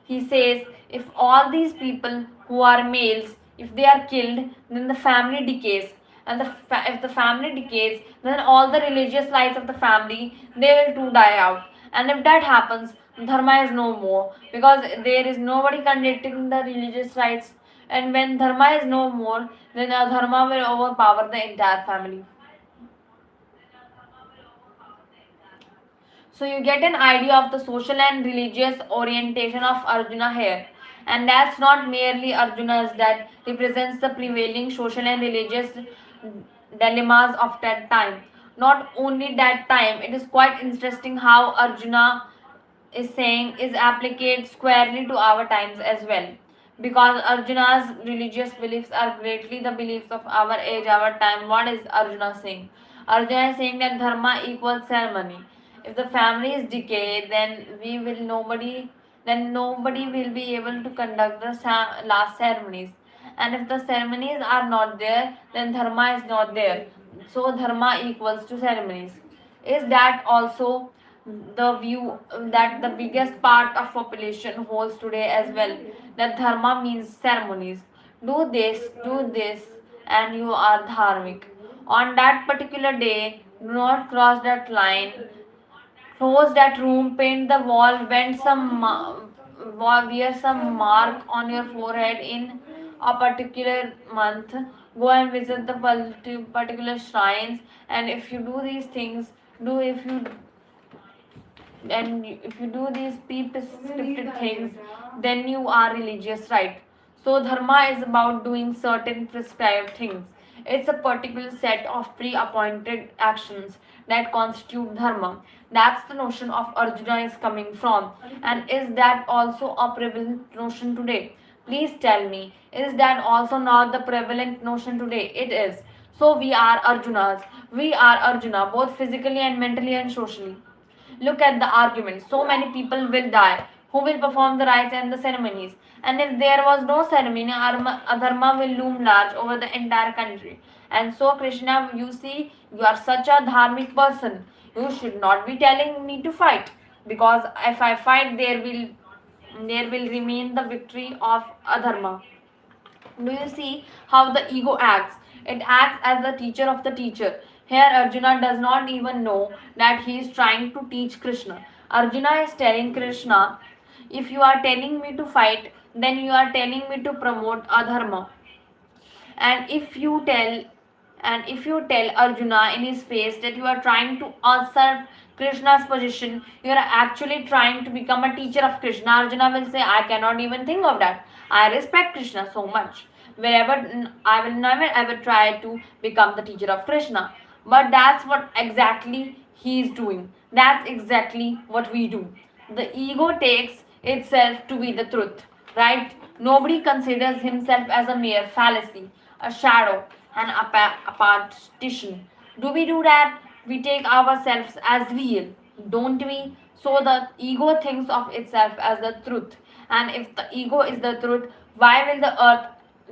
He says, if all these people who are males, if they are killed, then the family decays. And if the family decays, then all the religious rights of the family, they will too die out. And if that happens, dharma is no more because there is nobody conducting the religious rights. And when dharma is no more, then dharma will overpower the entire family. So you get an idea of the social and religious orientation of Arjuna here. And that's not merely Arjuna's that represents the prevailing social and religious dilemmas of that time. Not only that time, it is quite interesting how Arjuna is saying is applicable squarely to our times as well. Because Arjuna's religious beliefs are greatly the beliefs of our age, our time. What is Arjuna saying? Arjuna is saying that dharma equals ceremony. If the family is decayed, then nobody will be able to conduct the last ceremonies. And if the ceremonies are not there, then dharma is not there. So dharma equals to ceremonies. Is that also the view that the biggest part of population holds today as well? That dharma means ceremonies. Do this, and you are dharmic. On that particular day, do not cross that line. Close that room, paint the wall, wear some mark on your forehead in a particular month. Go and visit the particular shrines, and if you do these things, do if you and if you do these prescripted things, then you are religious, right? So dharma is about doing certain prescribed things. It's a particular set of pre-appointed actions that constitute dharma. That's the notion of Arjuna is coming from. And is that also a prevalent notion today? Please tell me, is that also not the prevalent notion today? It is. So we are Arjunas. We are Arjuna, both physically and mentally and socially. Look at the argument. So many people will die. Who will perform the rites and the ceremonies? And if there was no ceremony, Adharma will loom large over the entire country. And so, Krishna, you see, you are such a dharmic person. You should not be telling me to fight. Because if I fight, there will remain the victory of Adharma. Do you see how the ego acts? It acts as the teacher of the teacher. Here, Arjuna does not even know that he is trying to teach Krishna. Arjuna is telling Krishna, if you are telling me to fight, then you are telling me to promote adharma. And if you tell Arjuna in his face that you are trying to usurp Krishna's position, you are actually trying to become a teacher of Krishna. Arjuna will say, I cannot even think of that. I respect Krishna so much, wherever I will never ever try to become the teacher of Krishna. But that's what exactly he is doing. That's exactly what we do. The ego takes itself to be the truth, right? Nobody considers himself as a mere fallacy, a shadow, and a partition. Do we do that? We take ourselves as real, don't we? So the ego thinks of itself as the truth. And if the ego is the truth, why will the earth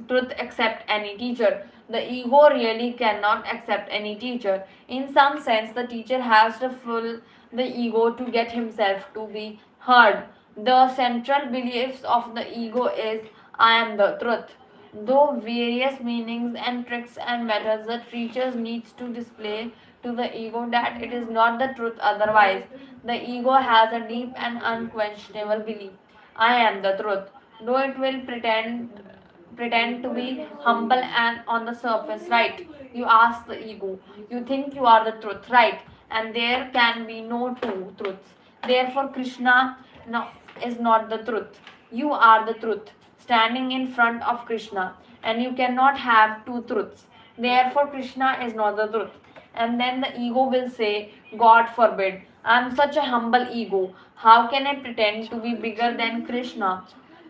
truth accept any teacher? The ego really cannot accept any teacher. In some sense, the teacher has to fool the ego to get himself to be heard. The central beliefs of the ego is I am the truth. Though various meanings and tricks and methods the teachers needs to display to the ego that it is not the truth otherwise. The ego has a deep and unquestionable belief. I am the truth. Though it will pretend to be humble and on the surface, right? You ask the ego, you think you are the truth, right? And there can be no two truths. Therefore, Krishna no, is not the truth. You are the truth, standing in front of Krishna, and you cannot have two truths. Therefore, Krishna is not the truth. And then the ego will say, God forbid, I am such a humble ego. How can I pretend to be bigger than Krishna?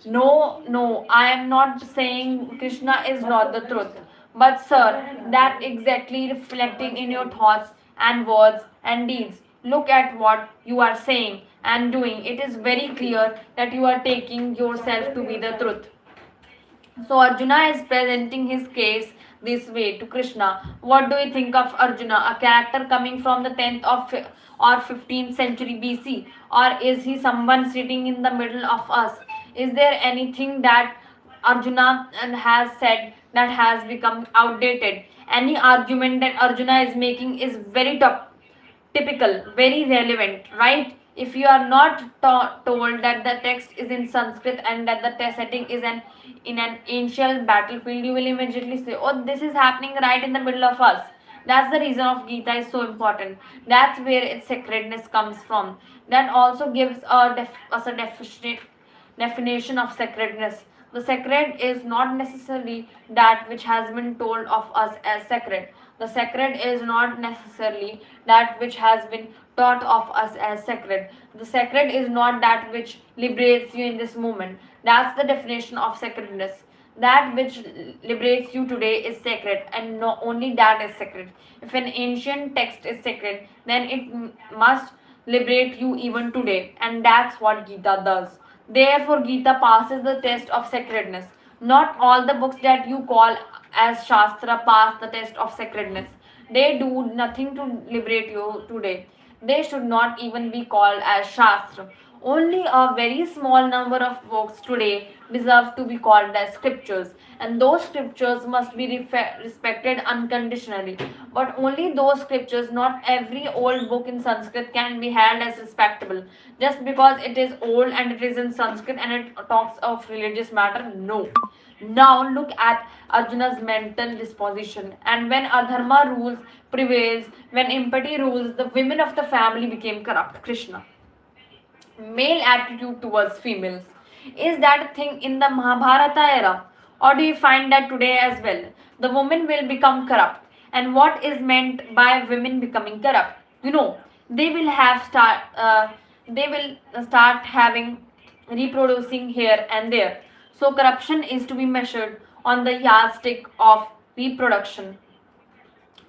No, I am not saying Krishna is not the truth. But, sir, that exactly reflecting in your thoughts and words and deeds. Look at what you are saying and doing. It is very clear that you are taking yourself to be the truth. So Arjuna is presenting his case this way to Krishna. What do you think of Arjuna? A character coming from the 10th of or 15th century BC? Or is he someone sitting in the middle of us? Is there anything that Arjuna has said that has become outdated? Any argument that Arjuna is making is very typical, very relevant, right? If you are not told that the text is in Sanskrit and that the test setting is in an ancient battlefield, you will immediately say, "Oh, this is happening right in the middle of us." That's the reason of Gita is so important. That's where its sacredness comes from. That also gives us a definition of sacredness. The sacred is not necessarily that which has been told of us as sacred. The sacred is not necessarily that which has been taught of us as sacred. The sacred is not that which liberates you in this moment. That's the definition of sacredness. That which liberates you today is sacred, and not only that is sacred. If an ancient text is sacred, then it must liberate you even today, and that's what Gita does. Therefore, Gita passes the test of sacredness. Not all the books that you call as Shastra pass the test of sacredness. They do nothing to liberate you today. They should not even be called as Shastra. Only a very small number of books today deserve to be called as scriptures, and those scriptures must be respected unconditionally. But only those scriptures, not every old book in Sanskrit can be held as respectable just because it is old and it is in Sanskrit and it talks of religious matter. No. Now look at Arjuna's mental disposition. And when adharma rules prevails, when empathy rules, the women of the family became corrupt. Krishna. Male attitude towards females. Is that a thing in the Mahabharata era? Or do you find that today as well? The woman will become corrupt. And what is meant by women becoming corrupt? You know, they will they will start having reproducing here and there. So corruption is to be measured on the yardstick of reproduction.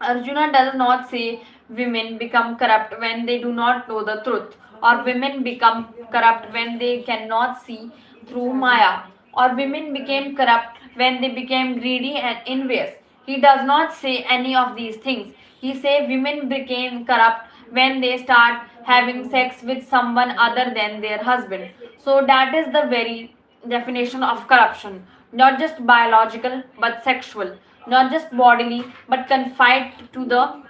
Arjuna does not say women become corrupt when they do not know the truth, or women become corrupt when they cannot see through Maya, or women became corrupt when they became greedy and envious. He does not say any of these things. He says women became corrupt when they start having sex with someone other than their husband. So that is the very definition of corruption, not just biological but sexual. not just bodily but confined to the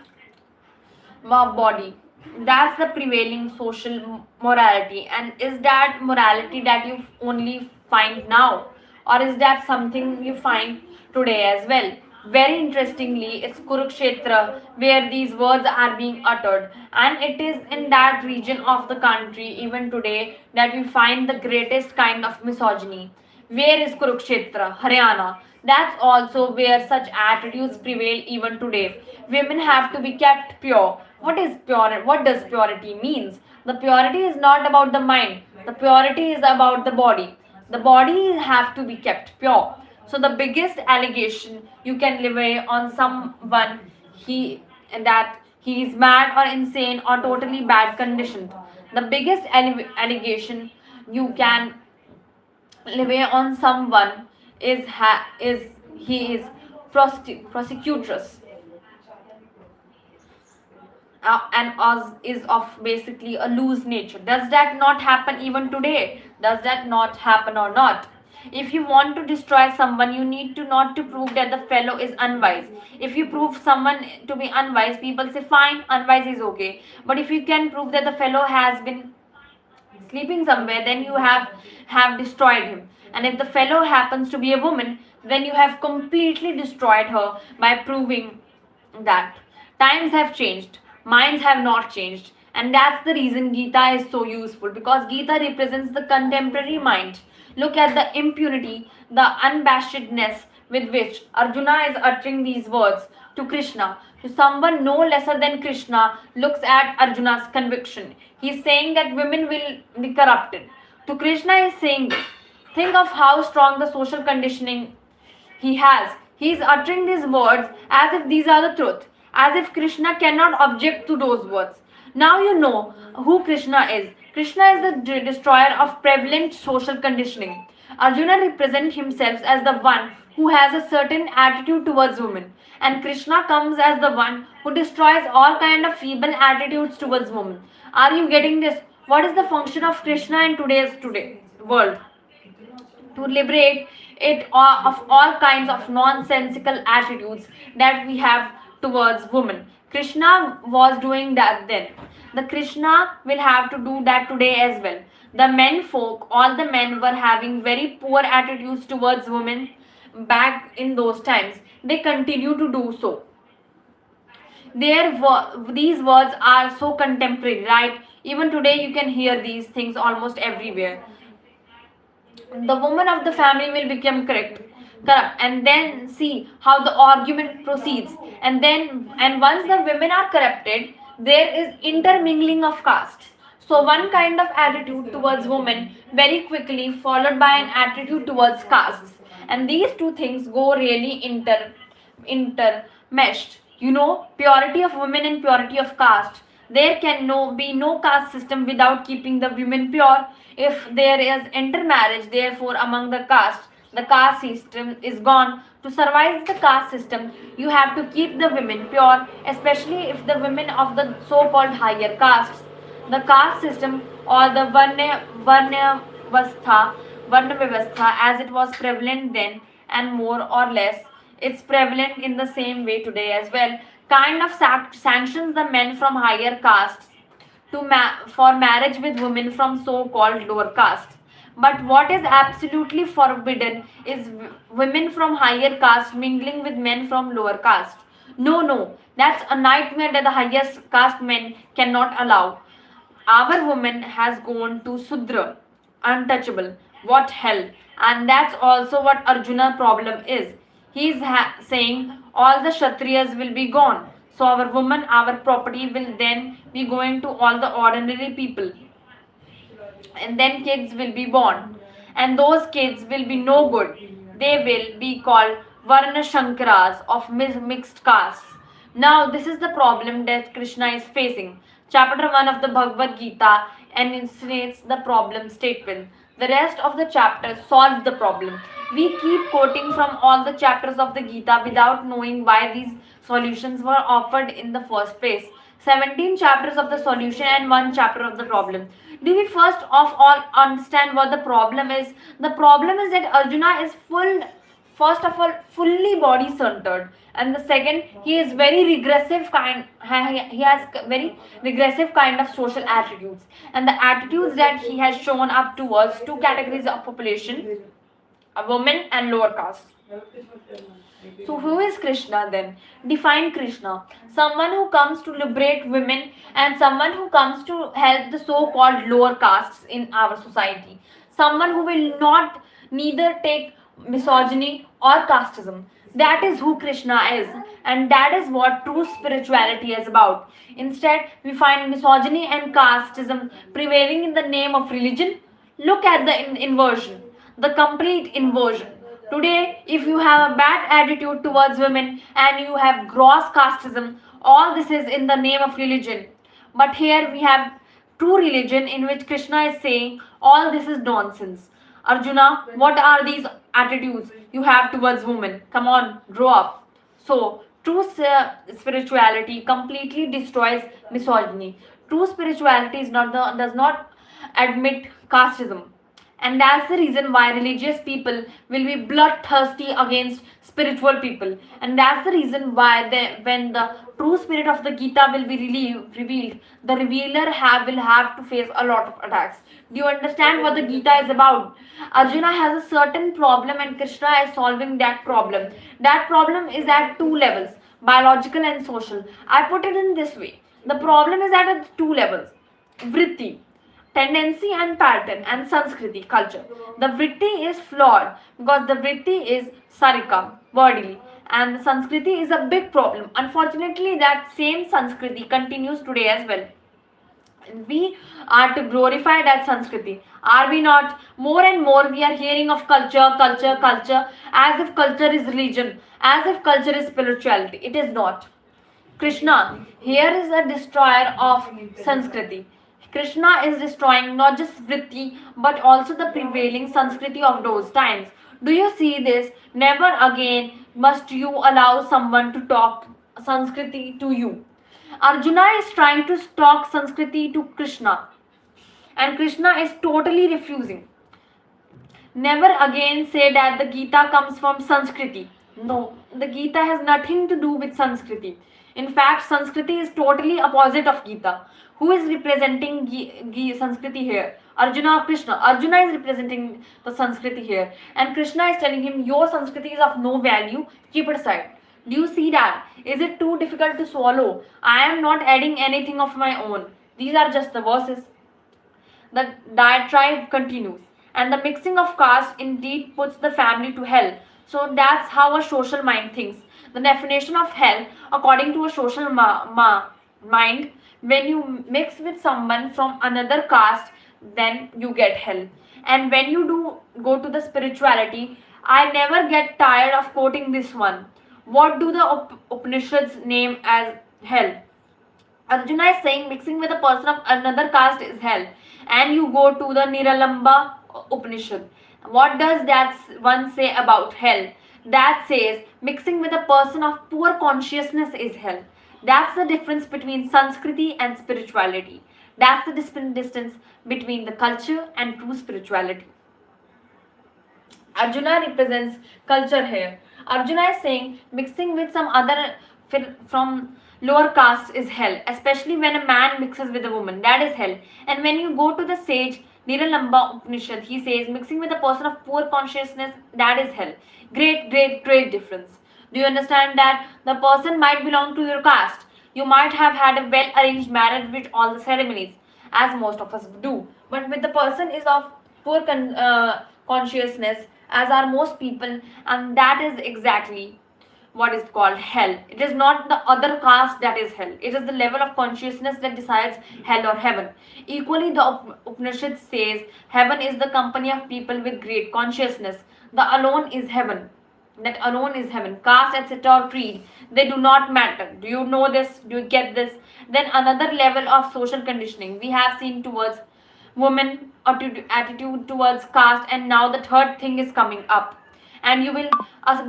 body. That's the prevailing social morality. And is that morality that you only find now, or is that something you find today as well? Very interestingly, it's Kurukshetra where these words are being uttered, and it is in that region of the country even today that we find the greatest kind of misogyny. Where is Kurukshetra? Haryana. That's also where such attitudes prevail even today. Women have to be kept pure. What is pure? What does purity means? The purity is not about the mind. The purity is about the body. The body have to be kept pure. So the biggest allegation you can levy on someone he that he is mad or insane or totally bad conditioned. The biggest allegation you can levy on someone is he is prosecutress and us is of basically a loose nature. Does that not happen even today? Does that not happen or not? If you want to destroy someone, you need to not to prove that the fellow is unwise. If you prove someone to be unwise, people say fine, unwise is okay. But if you can prove that the fellow has been sleeping somewhere, then you have destroyed him. And if the fellow happens to be a woman, then you have completely destroyed her by proving that. Times have changed, minds have not changed, and that's the reason Gita is so useful, because Gita represents the contemporary mind. Look at the impunity, the unabashedness with which Arjuna is uttering these words to Krishna. To someone no lesser than Krishna looks at Arjuna's conviction. He's saying that women will be corrupted. To Krishna, he's saying this. Think of how strong the social conditioning he has. He is uttering these words as if these are the truth, as if Krishna cannot object to those words. Now you know who Krishna is. Krishna is the destroyer of prevalent social conditioning. Arjuna represents himself as the one who has a certain attitude towards women, and Krishna comes as the one who destroys all kind of feeble attitudes towards women. Are you getting this? What is the function of Krishna in today's world? To liberate it of all kinds of nonsensical attitudes that we have towards women. Krishna was doing that then. The Krishna will have to do that today as well. The men folk, all the men were having very poor attitudes towards women back in those times. They continue to do so. These words are so contemporary, right? Even today you can hear these things almost everywhere. The woman of the family will become corrupt, and then see how the argument proceeds. And once the women are corrupted, there is intermingling of castes. So one kind of attitude towards women very quickly followed by an attitude towards castes, and these two things go really intermeshed. Purity of women and purity of caste. There can be no caste system without keeping the women pure. If there is intermarriage, therefore, among the caste system is gone. To survive the caste system, you have to keep the women pure, especially if the women of the so-called higher castes. The caste system, or the Varna Vyavastha, as it was prevalent then, and more or less it's prevalent in the same way today as well, kind of sanctions the men from higher castes for marriage with women from so-called lower caste. But what is absolutely forbidden is women from higher caste mingling with men from lower caste. No, no, that's a nightmare that the highest caste men cannot allow. Our woman has gone to Sudra, untouchable. What hell? And that's also what Arjuna problem is. He's saying all the Kshatriyas will be gone. So our woman, our property will then be going to all the ordinary people. And then kids will be born. And those kids will be no good. They will be called Varna Shankaras of mixed castes. Now, this is the problem that Krishna is facing. Chapter 1 of the Bhagavad Gita enunciates the problem statement. The rest of the chapters solve the problem. We keep quoting from all the chapters of the Gita without knowing why these solutions were offered in the first place. 17 chapters of the solution and 1 chapter of the problem. Do we first of all understand what the problem is? The problem is that Arjuna is first of all fully body centered, and the second, he is very regressive kind, he has very regressive kind of social attitudes, and the attitudes that he has shown up towards two categories of population, a woman and lower caste. So, who is Krishna then? Define Krishna. Someone who comes to liberate women and someone who comes to help the so called lower castes in our society. Someone who will not neither take misogyny or casteism. That is who Krishna is, and that is what true spirituality is about. Instead, we find misogyny and casteism prevailing in the name of religion. Look at the inversion, the complete inversion. Today, if you have a bad attitude towards women and you have gross casteism, all this is in the name of religion. But here we have true religion in which Krishna is saying all this is nonsense. Arjuna, what are these attitudes you have towards women? Come on, grow up. So, true spirituality completely destroys misogyny. True spirituality does not admit casteism, and that's the reason why religious people will be bloodthirsty against spiritual people, and that's the reason why when the true spirit of the Gita will be revealed, the revealer will have to face a lot of attacks. Do you understand what the Gita is about? Arjuna has a certain problem and Krishna is solving that problem. That problem is at two levels, biological and social. I put it in this way, the problem is at two levels: vritti, tendency and pattern, and Sanskriti, culture. The vritti is flawed because the vritti is sarika, bodily, and the Sanskriti is a big problem. Unfortunately, that same Sanskriti continues today as well. We are to glorify that Sanskriti. Are we not? More and more we are hearing of culture, culture, culture, as if culture is religion, as if culture is spirituality. It is not. Krishna here is a destroyer of Sanskriti. Krishna is destroying not just vritti but also the prevailing Sanskriti of those times. Do you see this? Never again must you allow someone to talk Sanskriti to you. Arjuna is trying to talk Sanskriti to Krishna, and Krishna is totally refusing. Never again say that the Gita comes from Sanskriti. No, the Gita has nothing to do with Sanskriti. In fact, Sanskriti is totally opposite of Gita. Who is representing Sanskriti here? Arjuna or Krishna? Arjuna is representing the Sanskriti here. And Krishna is telling him, your Sanskriti is of no value, keep it aside. Do you see that? Is it too difficult to swallow? I am not adding anything of my own. These are just the verses. The diatribe continues, and the mixing of caste indeed puts the family to hell. So that's how a social mind thinks. The definition of hell, according to a social mind, when you mix with someone from another caste, then you get hell. And when you do go to the spirituality, I never get tired of quoting this one. What do the Upanishads name as hell? Arjuna is saying mixing with a person of another caste is hell. And you go to the Niralamba Upanishad. What does that one say about hell? That says mixing with a person of poor consciousness is hell. That's the difference between Sanskriti and spirituality. That's the distance between the culture and true spirituality. Arjuna represents culture here. Arjuna is saying mixing with some other from lower caste is hell, especially when a man mixes with a woman. That is hell. And when you go to the sage Niralamba Upanishad, he says mixing with a person of poor consciousness, that is hell. Great, great, great difference. Do you understand that? The person might belong to your caste. You might have had a well arranged marriage with all the ceremonies, as most of us do. But with the person is of poor consciousness, as are most people, and that is exactly what is called hell. It is not the other caste that is hell. It is the level of consciousness that decides hell or heaven. Equally, the Upanishad says heaven is the company of people with great consciousness. The alone is heaven. That alone is heaven. Caste, etc., or creed, they do not matter. Do you know this? Do you get this? Then another level of social conditioning we have seen towards women, attitude towards caste, and now the third thing is coming up. And you will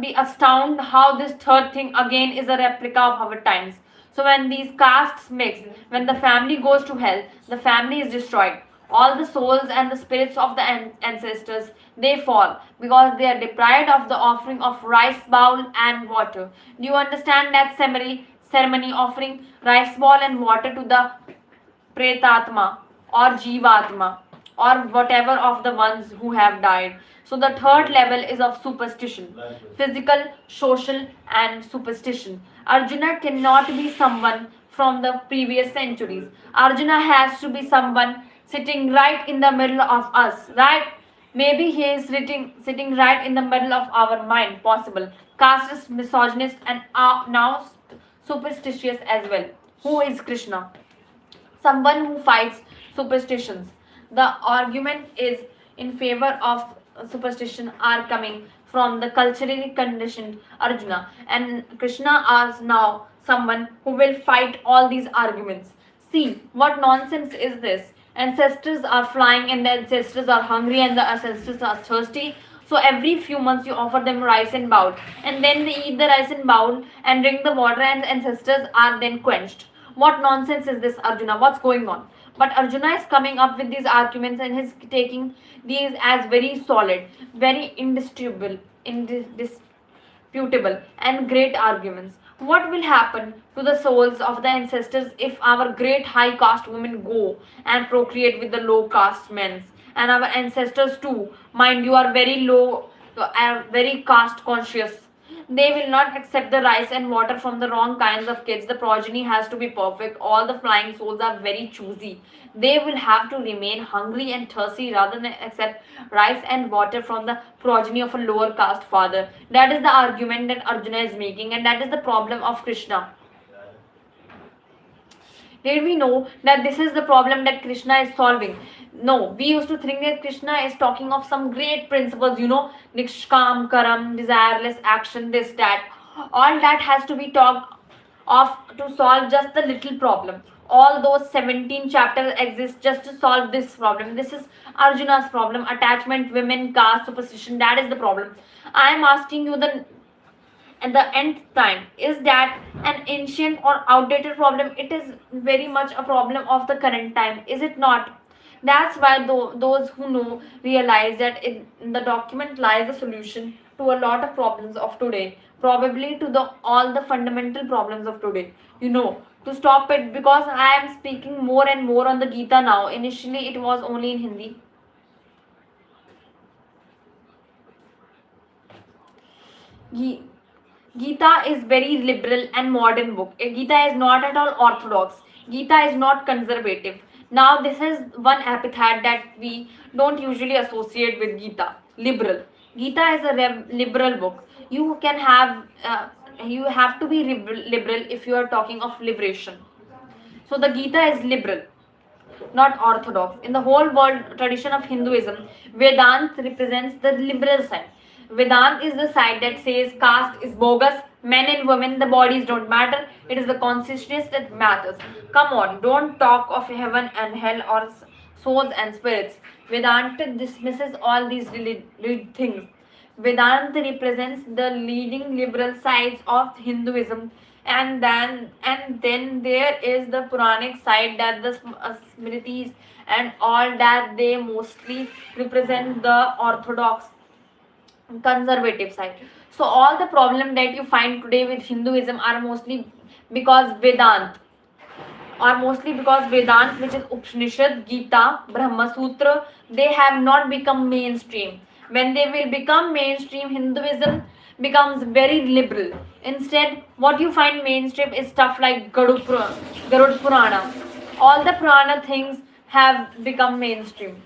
be astounded how this third thing again is a replica of our times. So when these castes mix, when the family goes to hell, the family is destroyed. All the souls and the spirits of the ancestors, they fall because they are deprived of the offering of rice bowl and water. Do you understand that ceremony offering rice bowl and water to the Pretatma or Jivatma or whatever of the ones who have died? So the third level is of superstition, physical, social, and superstition. Arjuna cannot be someone from the previous centuries. Arjuna has to be someone sitting right in the middle of us, right? Maybe he is sitting right in the middle of our mind, possible. Casteist, misogynist, and now superstitious as well. Who is Krishna? Someone who fights superstitions. The argument is in favor of superstition are coming from the culturally conditioned Arjuna, and Krishna is now someone who will fight all these arguments. See, what nonsense is this? Ancestors are flying and the ancestors are hungry and the ancestors are thirsty. So every few months you offer them rice and bowl, and then they eat the rice and bowl and drink the water, and the ancestors are then quenched. What nonsense is this, Arjuna? What's going on? But Arjuna is coming up with these arguments and he's taking these as very solid, very indisputable, and great arguments. What will happen to the souls of the ancestors if our great high caste women go and procreate with the low caste men? And our ancestors too, mind you, are very low, are very caste conscious. They will not accept the rice and water from the wrong kinds of kids. The progeny has to be perfect. All the flying souls are very choosy. They will have to remain hungry and thirsty rather than accept rice and water from the progeny of a lower caste father. That is the argument that Arjuna is making, and that is the problem of Krishna. Did we know that this is the problem that Krishna is solving? No, we used to think that Krishna is talking of some great principles, Nikshkam, Karam, desireless action, this, that. All that has to be talked of to solve just the little problem. All those 17 chapters exist just to solve this problem. This is Arjuna's problem. Attachment, women, caste, superstition, that is the problem. I am asking you the at the end time, is that an ancient or outdated problem? It is very much a problem of the current time, is it not? That's why those who know realize that in the document lies the solution to a lot of problems of today, probably to the all the fundamental problems of today. To stop it, because I am speaking more and more on the Gita now. Initially it was only in Hindi. Gita is very liberal and modern book. Gita is not at all orthodox. Gita is not conservative. Now this is one epithet that we don't usually associate with Gita. Liberal. Gita is a liberal book. You have to be liberal if you are talking of liberation. So the Gita is liberal, not orthodox. In the whole world tradition of Hinduism, Vedanta represents the liberal side. Vedanta is the side that says caste is bogus, men and women, the bodies don't matter, it is the consciousness that matters. Come on, don't talk of heaven and hell or souls and spirits. Vedanta dismisses all these things. Vedanta represents the leading liberal sides of Hinduism, and then there is the Puranic side, that the Smritis and all that, they mostly represent the orthodox conservative side. So all the problem that you find today with Hinduism are mostly because Vedant, which is Upanishad, Gita, Brahma Sutra, they have not become mainstream. When they will become mainstream, Hinduism becomes very liberal. Instead, what you find mainstream is stuff like Garud Purana. All the Purana things have become mainstream.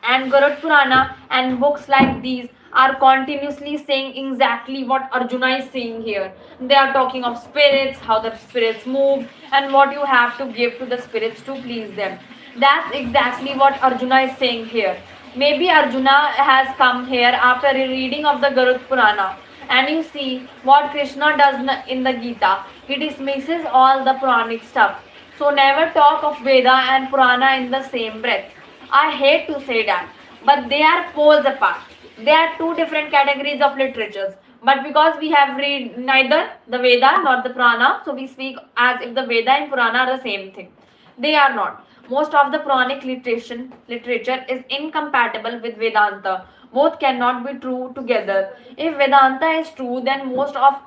And Garud Purana and books like these are continuously saying exactly what Arjuna is saying here. They are talking of spirits, how the spirits move, and what you have to give to the spirits to please them. That's exactly what Arjuna is saying here. Maybe Arjuna has come here after a reading of the Garud Purana, and you see what Krishna does in the Gita. He dismisses all the Puranic stuff. So never talk of Veda and Purana in the same breath. I hate to say that, but they are poles apart. They are two different categories of literatures. But because we have read neither the Veda nor the Purana, so we speak as if the Veda and Purana are the same thing. They are not. Most of the Puranic literature is incompatible with Vedanta. Both cannot be true together. If Vedanta is true, then most of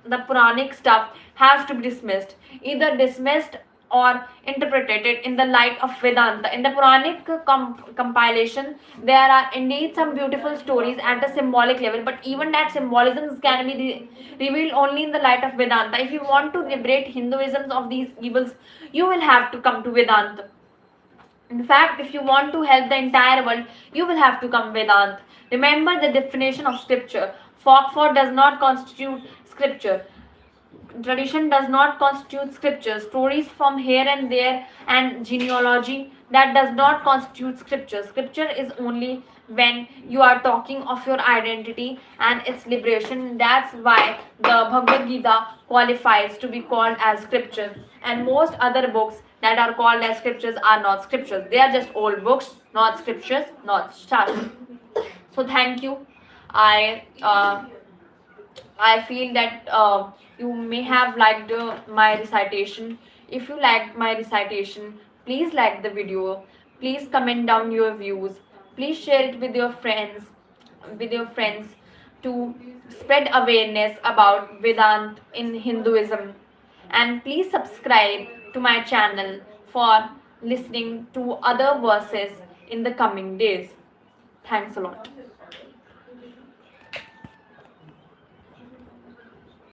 the Puranic stuff has to be dismissed. Either dismissed or interpreted in the light of Vedanta. In the Puranic compilation, there are indeed some beautiful stories at a symbolic level, but even that symbolism can be revealed only in the light of Vedanta. If you want to liberate Hinduism of these evils, you will have to come to Vedanta. In fact, if you want to help the entire world, you will have to come Vedanta. Remember the definition of scripture. Folklore does not constitute scripture. Tradition does not constitute scripture. Stories from here and there and genealogy, that does not constitute scripture. Scripture is only when you are talking of your identity and its liberation. That's why the Bhagavad Gita qualifies to be called as scripture. And most other books that are called as scriptures are not scriptures. They are just old books, not scriptures, not shastra. So thank you. I feel that you may have liked my recitation. If you liked my recitation, please like the video. Please comment down your views. Please share it with your friends to spread awareness about Vedant in Hinduism. And please subscribe to my channel for listening to other verses in the coming days. Thanks a lot.